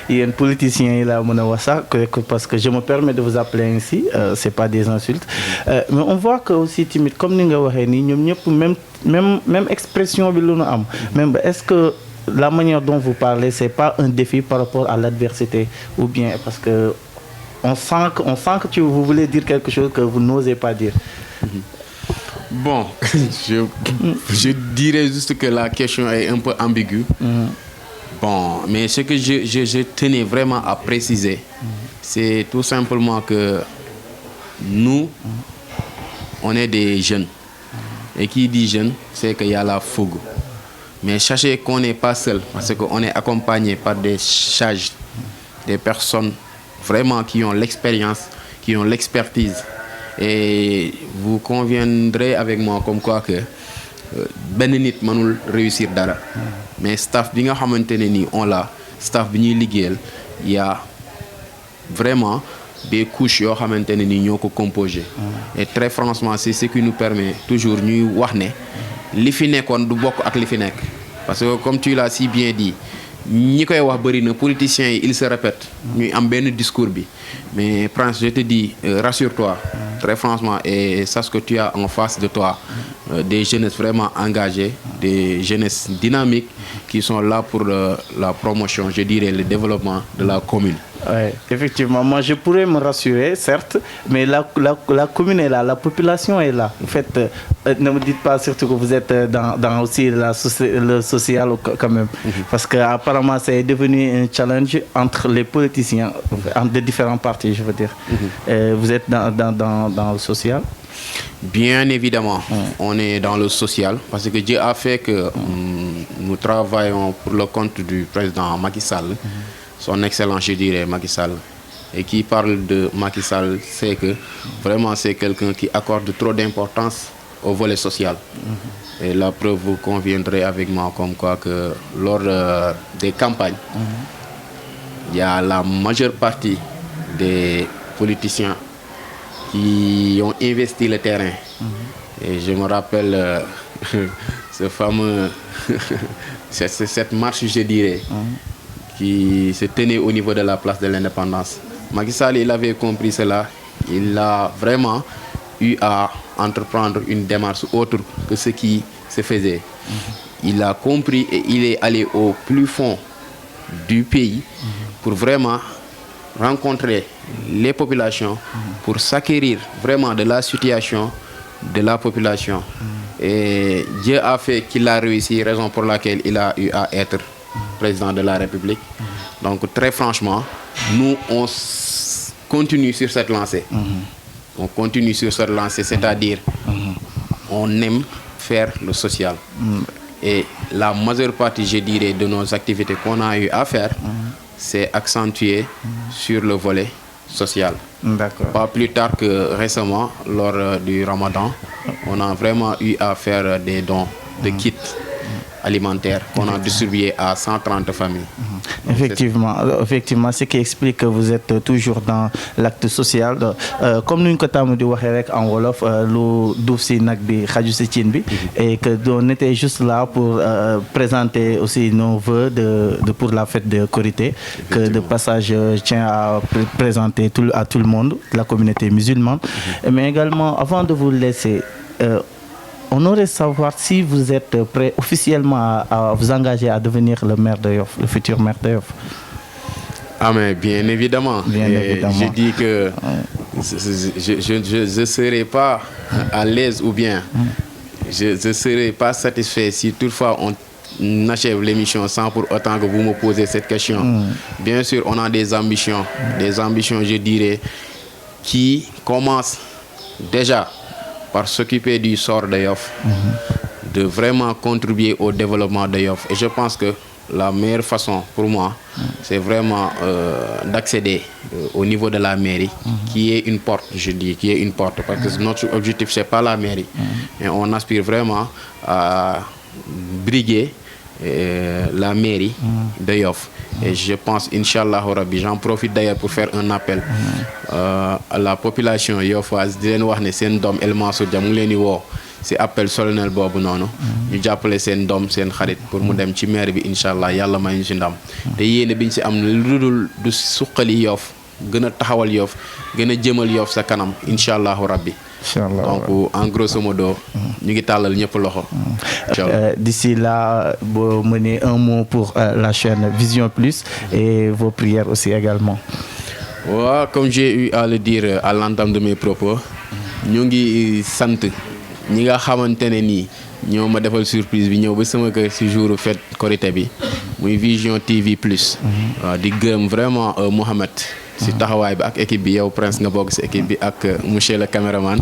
yéen politiciens yi laa mën a wax sax parce que je me permets de vous appeler ainsi c'est pas des insultes mais on voit que aussi timit comme ni nga waxee nii ñoom ñëpp même même expression bi lu nu am même est-ce que la manière dont vous parlez c'est pas un défi par rapport à l'adversité ou bien parce que on sent que vous voulez dire quelque chose que vous n'osez pas dire. Bon, je dirais juste que la question est un peu ambiguë. Bon, mais ce que je tenais vraiment à préciser, c'est tout simplement que nous, on est des jeunes. Et qui dit jeune, c'est qu'il y a la fougue. Mais sachez qu'on n'est pas seul, parce qu'on est accompagné par des sages, des personnes vraiment qui ont l'expérience, qui ont l'expertise. Et vous conviendrez avec moi comme quoi que benn nit mënul réussir dara. Mais staff bi nga xamantene ni on l'a, staff bi ñuy liggéeyal, il y a vraiment des couches yoo xamantene ni ñoo ko composé. Et très franchement, c'est ce qui nous permet toujours ñuy wax ne li fi nekkoon du bokk ak li fi nekk. Parce que comme tu l'as si bien dit, ñi koy wax bari na politiciens yi ils se répètent ñuy am benn discours bi. Mais Prince, je te dis, rassure-toi, très franchement, et sache que tu as en face de toi des jeunesses vraiment engagées, des jeunesses dynamiques qui sont là pour la promotion, je dirais, le développement de la commune. Oui, effectivement. Moi, je pourrais me rassurer, certes, mais la commune est là, la population est là. En fait, ne me dites pas surtout que vous êtes dans aussi le social quand même. Parce qu'apparemment, c'est devenu un challenge entre les politiciens, entre les différents partis, je veux dire. Vous êtes dans le social? Bien évidemment, on est dans le social parce que Dieu a fait que nous travaillons pour le compte du président Macky Sall, son excellence, je dirais, Macky Sall. Et qui parle de Macky Sall, c'est que vraiment c'est quelqu'un qui accorde trop d'importance au volet social. Et la preuve, vous conviendrez avec moi comme quoi que lors des campagnes, il y a la majeure partie des politiciens qui ont investi le terrain. Et je me rappelle ce fameux cette marche, je dirais, qui se tenait au niveau de la place de l'Indépendance. Macky Sall, il avait compris cela. Il a vraiment eu à entreprendre une démarche autre que ce qui se faisait. Il a compris et il est allé au plus fond du pays pour vraiment rencontrer les populations, pour s'acquérir vraiment de la situation de la population. Et Dieu a fait qu'il a réussi, raison pour laquelle il a eu à être président de la République. Donc très franchement, nous on continue sur cette lancée. On continue sur cette lancée, c'est-à-dire on aime faire le social. Et la majeure partie, je dirais, de nos activités qu'on a eu à faire, c'est accentué sur le volet social. Pas plus tard que récemment, lors du Ramadan, on a vraiment eu à faire des dons de kits alimentaires qu'on a distribués à 130 familles. Effectivement, ce qui explique que vous êtes toujours dans l'acte social. Comme nous avons dit en Wolof, et que on était juste là pour présenter aussi nos vœux pour la fête de Korité, que de passage je tiens à présenter à tout le monde, la communauté musulmane. Mais également, avant de vous laisser, on aurait savoir si vous êtes prêt officiellement à vous engager à devenir le maire de Yoff, le futur maire de Yoff. Ah mais bien évidemment. Je dis que je ne serai pas à l'aise ou bien je ne serai pas satisfait si toutefois on achève l'émission sans pour autant que vous me posez cette question. Bien sûr, on a des ambitions, je dirais, qui commencent déjà par s'occuper du sort de Yoff, de vraiment contribuer au développement de Yoff. Et je pense que la meilleure façon pour moi, c'est vraiment d'accéder au niveau de la mairie, qui est une porte, je dis, qui est une porte, parce que notre objectif, c'est pas la mairie. Et on aspire vraiment à briguer la mairie de Yoff. Et je pense, Inch'Allah Rabbi, j'en profite d'ailleurs pour faire un appel à la population yoffoise di leen wax ne seen doom El Mansour Dia mu ngi leen di woo si appel solennel boobu noonu ñu jàppale seen doom seen xarit pour mu dem ci maire bi Inch'Allah yàlla may ñu si ndam te yéene biñ si am lu dul du suqali Yoff gën a taxawal Yoff gën a jëmal Yoff sa kanam Inch'Allah Rabbi Inch'Allah, donc en grosso modo ñu ngi tàllal ñëpp loxo. D'ici là, vous menez un mot pour la chaîne Vision Plus et vos prières aussi également. Ouais, comme j'ai eu à le dire à l'entame de mes propos, ñu ngi sant ñi nga xamante ne nii ñoo ma defal surprise bi ñëw ba sama kër ci jour fête Korité bi muy Vision TV Plus. waaw di gërëm vraiment Mohamed. si taxawaay bi ak équipe bi yow Prince nga bokk si équipe bi ak monsieur le caméraman.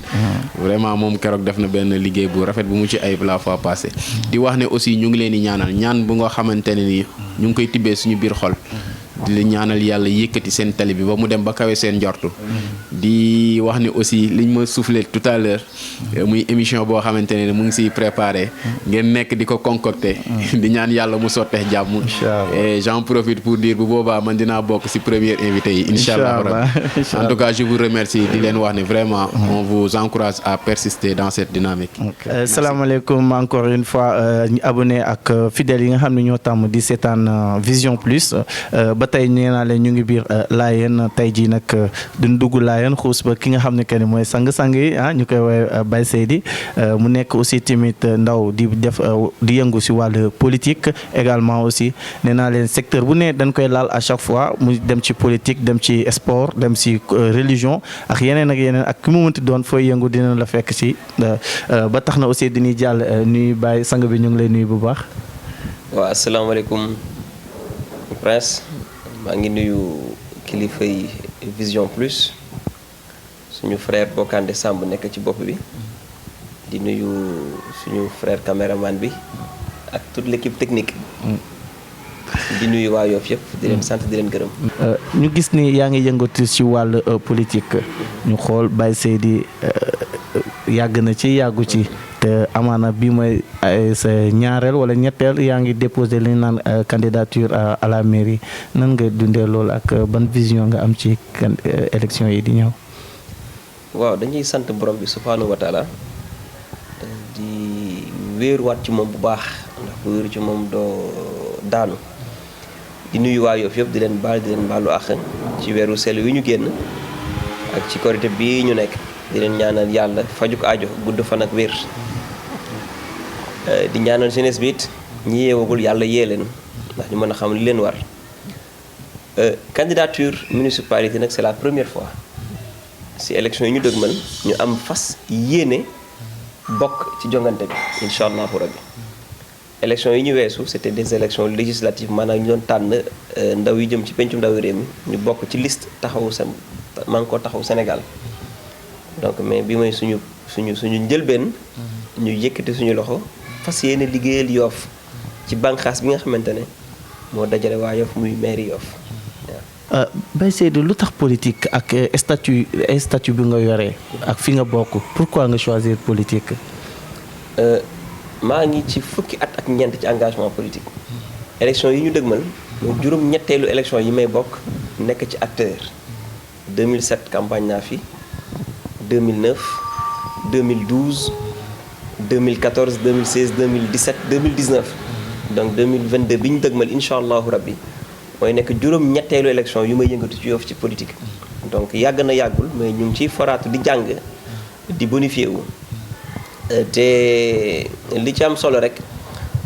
vraiment moom keroog def na benn liggéey bu rafet bu mu ci ayib la fois passée. di wax ne aussi ñu ngi leen di ñaanal ñaan bu nga xamante ne nii ñu ngi koy tibbee suñu biir xol. di la ñaanal yàlla yëkkati seen tali bi ba mu dem ba kawe seen njortu. di wax ne aussi liñ ma soufflé tout à l'heure muy émission boo xamante ne mu ngi siy préparé. ngeen nekk di ko concocté. di ñaan yàlla mu sottee jàmm. et j'en profite pour dire bu boobaa man dinaa bokk si première invité yi. incha allah en tout cas je vous remercie di leen wax ne vraiment on vous encourage à persister dans cette dynamique. salaamaaleykum encore une fois ñu abonné ak fidèles yi nga xam ne ñoo tàmm di seetaan Vision Plus ba tey nee naa leen ñu ngi biir Layène tey jii nag duñ dugg Layène xuus ba ki nga xam ne que ni mooy sang-sang yi ñu koy woowee Baye Seydi mu nekk aussi tamit ndaw di def di yëngu si wàllu politique également aussi nee naa leen secteur bu ne dañ koy laal à chaque fois mu dem ci politique dem ci sport dem si religion ak yeneen ak ki mu mënti doon fooy yëngu dina la fekk si ba tax na aussi dañuy jàll nuyu Baye sang bi ñu ngi lay nuyu bu baax. waaw asalaamaaleykum Prince maa ngi nuyu kilifa yi Vision Plus suñu frère Bokande Samb nekk ci bopp bi di nuyu suñu frère caméraman bi ak toute l'équipe technique. di nuyu waa Yoff yëpp di leen sant di leen gërëm. ñu gis ni yaa ngi yëngatu ci wàllu politique ñu xool Baye Seydi yàgg na ci yàggu ci te amaana bi mooy sa ñaareel wala ñetteel yaa ngi déposé li ñu naan candidature à la mairie nan nga dundee loolu ak ban vision nga am ci élection yi di ñëw. waaw dañuy sant borom bi subhanahu wa taala di wéeruwaat ci moom bu baax ndax bu wéeru ci moom doo daanu. di nuyu waa Yoff yëpp di leen baalu àq ci weeru sell wi ñu génn ak ci korité bii ñu nekk di leen ñaanal yàlla fajuk aajo gudd fan ak wér di ñaanal jeunesse bi it ñi yeewagul yàlla yee leen ndax ñu mën a xam li leen war candidature municipalité nag c'est la première fois si élection yi ñu dëgmal ñu am fas yéene bokk ci jongante bi incha allahu rabbi élection yi ñu weesu c'était des élections législatives maanaam ñu doon tànn ndaw yi jëm ci pencum ndaw réew mi ñu bokk ci liste taxawu maa ngi ko taxawu Sénégal donc mais bi mooy suñu njëlbeen ñu yëkkati suñu loxo fas yéene liggéeyal Yoff ci bànqaas bi nga xamante ne moo dajale waa Yoff muy mairie Yoff waaw. Baye Seydi lu tax politique ak statut bi nga yoree ak fi nga bokk pourquoi nga choisir politique. maa ngi ci fukki at ak ñeent ci engagement politique élection yi ñu dëgmal mooy juróom-ñetteelu élection yi may bokk nekk ci acteur 2007 campagne naa fi 2009 2012 2014 2016 2017 2019 donc 2022 bi ñu dëgmal incha allahu rabbi mooy nekk juróom-ñetteelu élection yu may yëngatu ci Yoff ci politique donc yàgg na yàggul mais ñu ngi ciy foraatu di jàng di bonifié wu te li ci am solo rek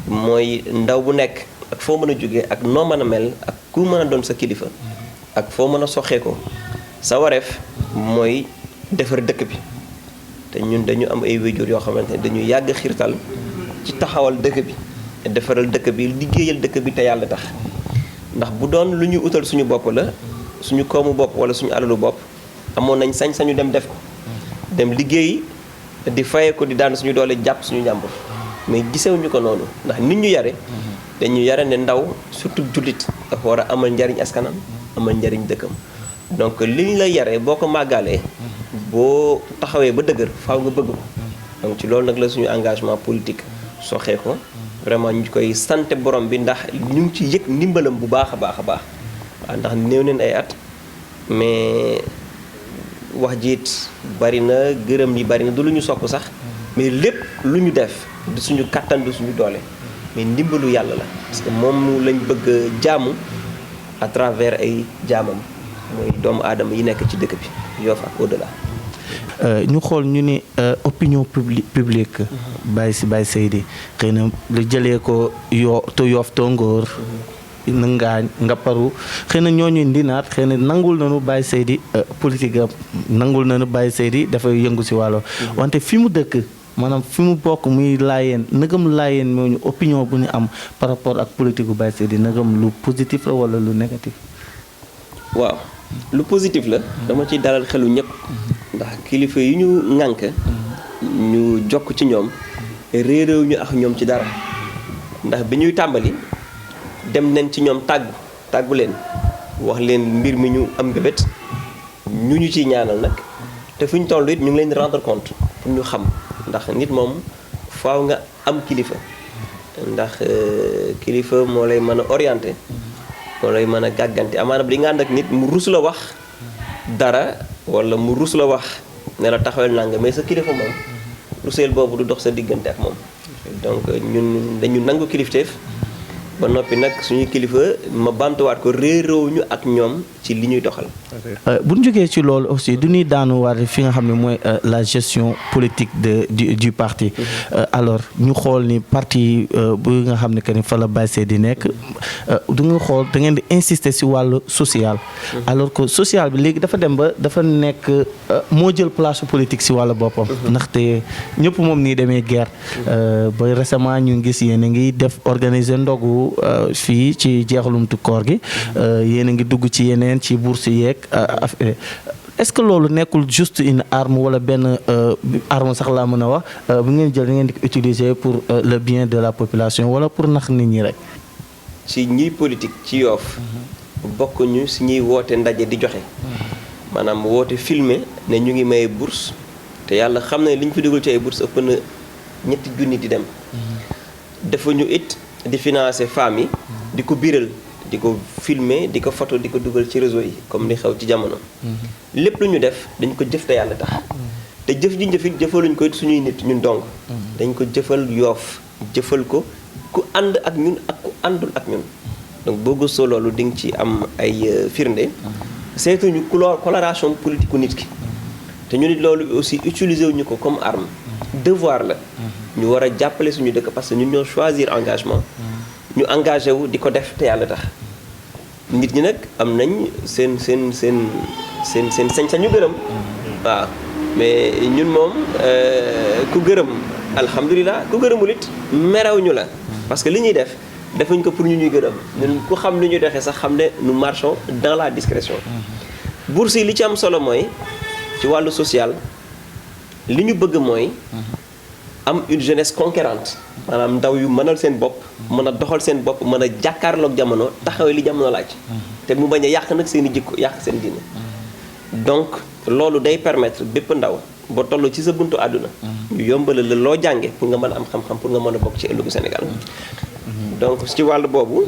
mooy ndaw bu nekk ak foo mën a jógee ak noo mën a mel ak ku mën a doon sa kilifa ak foo mën a soxee ko sa wareef mooy defar dëkk bi te ñun dañu am ay wéjur yoo xamante ne dañu yàgg xiirtal ci taxawal dëkk bi defaral dëkk bi liggéeyal dëkk bi te yàlla tax ndax bu doon lu ñu utal suñu bopp la suñu koomu bopp wala suñu alalu bopp amoon nañ sañ-sañu dem def ko dem liggéey di fayee ko di daan suñu doole jàpp suñu njàmbur mais gisewuñu ko noonu ndax nit ñu yare dañu yare ne ndaw surtout jullit dafa war a amal njariñ askanam amal njariñ dëkkam donc li ñu la yare boo ko màggalee boo taxawee ba dëgër faaw nga bëgg ko donc ci loolu nag la suñu engagement politique soxee ko vraiment ñu koy sante borom bi ndax ñu ngi ci yëg ndimbalam bu baax a baax a baax waaw ndax néew neen ay at mais wax jiit bari na gërëm yi bari na du lu ñu sopp sax mais lépp lu ñu def du suñu kattan du suñu doole mais ndimbalu yàlla la parce que moom lañ bëgg jaamu à travers ay jaamam mooy doomu aadama yi nekk ci dëkk bi Yoff ak au-delà. ñu xool ñu ni opinion publique Baye Seydi xëy na lu jëlee ko to Yoff Tongoor na ngaañ nga paru xëy na ñooñu ndinaat xëy na nangul nañu Baye Seydi politique am nangul nañu Baye Seydi dafay yëngu si wàllo wante fi mu dëkk maanaam fi mu bokk muy laayeen nagam laayeen moo ñu opinion bu ñu am par rapport ak politique bu Baye Seydi nagam lu positif la wala lu négatif. waaw lu positif la dama ciy dalal xelu ñëpp ndax kilifa yi ñu ŋànk ñu jokk ci ñoom réeréew ñu ak ñoom ci dara ndax bi ñuy tàmbali dem nañ ci ñoom tàggu leen wax leen mbir mi ñu am bébét ñu ciy ñaanal nag te fu ñu toll it ñu ngi leen di rendre compte pour ñu xam ndax nit moom faaw nga am kilifa ndax kilifa moo lay mën a orienté moo lay mën a gàggante amaana bi di nga ànd ak nit mu rus la wax dara wala mu rus la wax ne la taxawel nanga mais sa kilifa moom ruseel boobu du dox sa diggante ak moom donc ñun dañu nangu kilifteef ba noppi nag suñuy kilifa ma bantuwaat ko réeróo ñu ak ñoom ci li ñuy doxal. bu ñu jógee ci loolu aussi du ñuy daanuwaat fi nga xam ne mooy la gestion politique du parti. alors ñu xool ni parti bu nga xam ne que ni fa la Baye Seydi nekk du nga xool da ngeen di insister si wàllu social. alors que social bi léegi dafa dem ba dafa nekk moo jël place politique si wàllu boppam. ndaxte ñëpp moom nii demee guerre. ba récemment ñu gis yéen a ngi def organiser ndogu fii ci jeexalumtu koor gi yéen a ngi dugg ci yeneen ci bourse yeeg est-ce que loolu nekkul juste une arme wala benn arme sax laa mën a wax bu ngeen jël da ngeen di ko utiliser pour le bien de la population wala pour nax nit ñi rek. ci ñiy politique ci Yoff bokkuñu si ñuy woote ndaje di joxe maanaam woote filmer ne ñu ngi maye bourse te yàlla xam ne li ñu fi dugal ci ay bourse ëpp na 2 junni di dem defuñu it di financer femmes yi di ko biral di ko filmer di ko photo di ko dugal ci réseau yi comme li xew ci jamono lépp lu ñu def dañ ko jëf te yàlla tax te jëf ji njëfit jëfaluñ ko it suñuy nit ñun dong dañ ko jëfal Yoff jëfal ko ku ànd ak ñun ak ku àndul ak ñun donc boo gëstoo loolu di nga ci am ay firnde seetuñu coloration politique ku nit ki te ñu nit loolu aussi utiliser wuñu ko comme arme devoir la ñu war a jàppale suñu dëkk parce que ñun ñoo choisir engagement ñu engagé wu di ko def te yàlla tax nit ñi nag am nañ seen sañ-sañu gërëm waaw mais ñun moom ku gërëm alhamdulilah ku gërëmul it merew ñu la parce que li ñuy def defuñ ko pour ñu ñuy gërëm ñun ku xam ni ñuy doxee sax xam ne nous marchons dans la discrétion bourse yi li ci am solo mooy ci wàllu social li ñu bëgg mooy am une jeunesse conquérante maanaam ndaw yu mënal seen bopp mën a doxal seen bopp mën a jàkkaarloog jamono taxawee li jamono laaj te mu bañ a yàq nag seen i jikko yàq seen diine donc loolu day permettre bépp ndaw ba toll ci sa buntu àdduna ñu yombalal la loo jànge pour nga mën a am xam-xam pour nga mën a bokk ci ëllëgu Sénégal donc ci wàllu boobu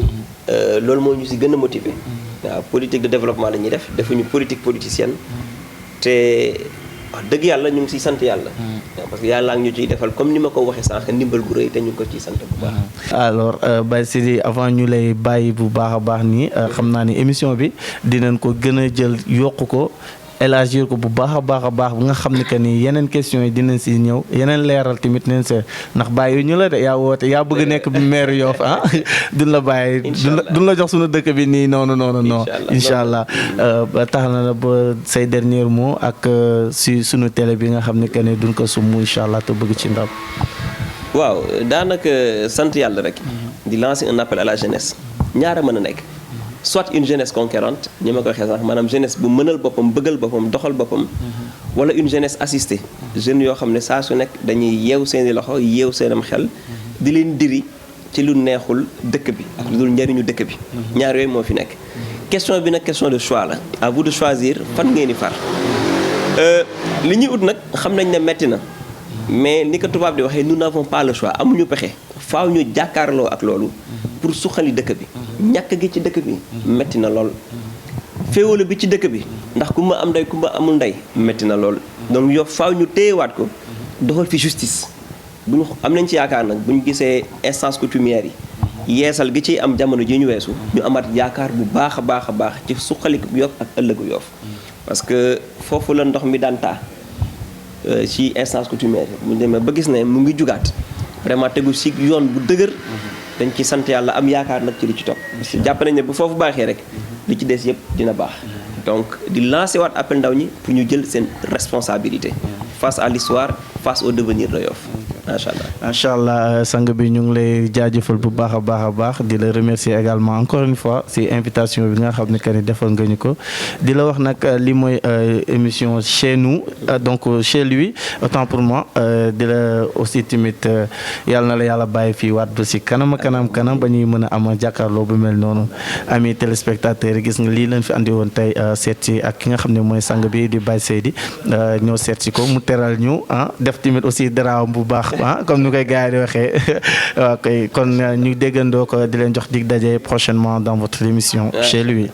loolu moo ñu si gën a motiver waaw politique de développement la ñuy def defuñu politique politicienne te wax dëgg yàlla ñu ngi siy sant yàlla parce que yàlla ngi ñu ciy defal comme ni ma ko waxee sànq ndimbal gu rëy te ñu ngi ko ciy sant bu baax. alors Baye Seydi avant ñu lay bàyyi bu baax a baax nii xam naa ni émission bi dinañ ko gën a jël yokk ko élargir ko bu baax a baax bu nga xam ne que ni yeneen questions yi dinañ si ñëw yeneen leeral tamit nañ see ndax bàyyi ñu la de yaa woote yaa bëgg nekk maire Yoff duñ la bàyyi duñ la jox suñu dëkk bi nii non incha allah ba tax na la ba say dernier mot ak si suñu télé bi nga xam ne que ni duñ ko sumb incha allah te bëgg ci ndam. waaw daanaka sant yàlla rek di lancer un appel à la jeunesse ñaara mën a nekk soit une jeunesse conquérante ñi ma ko waxee sax maanaam jeunesse bu mënal boppam bëggal boppam doxal boppam wala une jeunesse assistée jeunes yoo xam ne saa su nekk dañuy yeew seeni loxo yeew seenam xel di leen diri ci lu neexul dëkk bi ak lu dul njëriñu dëkk bi ñaar yooyu moo fi nekk question bi nag question de choix la à vous de choisir fan ngeen di far li ñuy ut nag xam nañ ne metti na mais ni ko tubaab di waxee nous n'avons pas le choix amuñu pexe faaw ñu jàkkaarloo ak loolu pour suqali dëkk bi ñàkk gi ci dëkk bi metti na lool féewale bi ci dëkk bi ndax ku ma am ndey ku ma amul ndey metti na lool donc yow faaw ñu téyewaat ko doxal fi justice bu ñu am nañ ci yaakaar nag bu ñu gisee instance coutumière yi yeesal gi ciy am jamono ji ñu weesu ñu amaat yaakaar bu baax a baax ci suqali Yoff ak ëllëgu Yoff parce que foofu la ndox mi daan taa ci instance coutumière mu demee ba gis ne mu ngi jugaat vraiment tegu ci yoon bu dëgër dañ ci sant yàlla am yaakaar nag ci li ci topp parce que jàpp nañ ne bu foofu baaxee rek li ci des yëpp dina baax donc di lancer waat appel ndaw ñi pour ñu jël seen responsabilité face à l'histoire face au devenir de Yoff macha allah. macha allah sang bi ñu ngi lay jaajëfal bu baax a baax di la remercier également encore une fois si invitation bi nga xam ne que ni defal nga ñu ko di la wax nag li mooy émission chez nous donc chez lui autant pour moi di la aussi tamit yàlla na la yàlla bàyyi fii waat ba si kanam ba ñuy mën a am jàkkaarloo bu mel noonu ami téléspectateurs yi gis nga lii leen fi andi woon tey seet si ak ki nga xam ne mooy sang bi di Baye Seydi ñoo seet si ko mu teral ñu def tamit aussi daraam bu baax comme ni koy gars yi di waxee waaw kay kon ñu déggandoo ko di leen jox dig daje prochainement dans votre émission chez lui.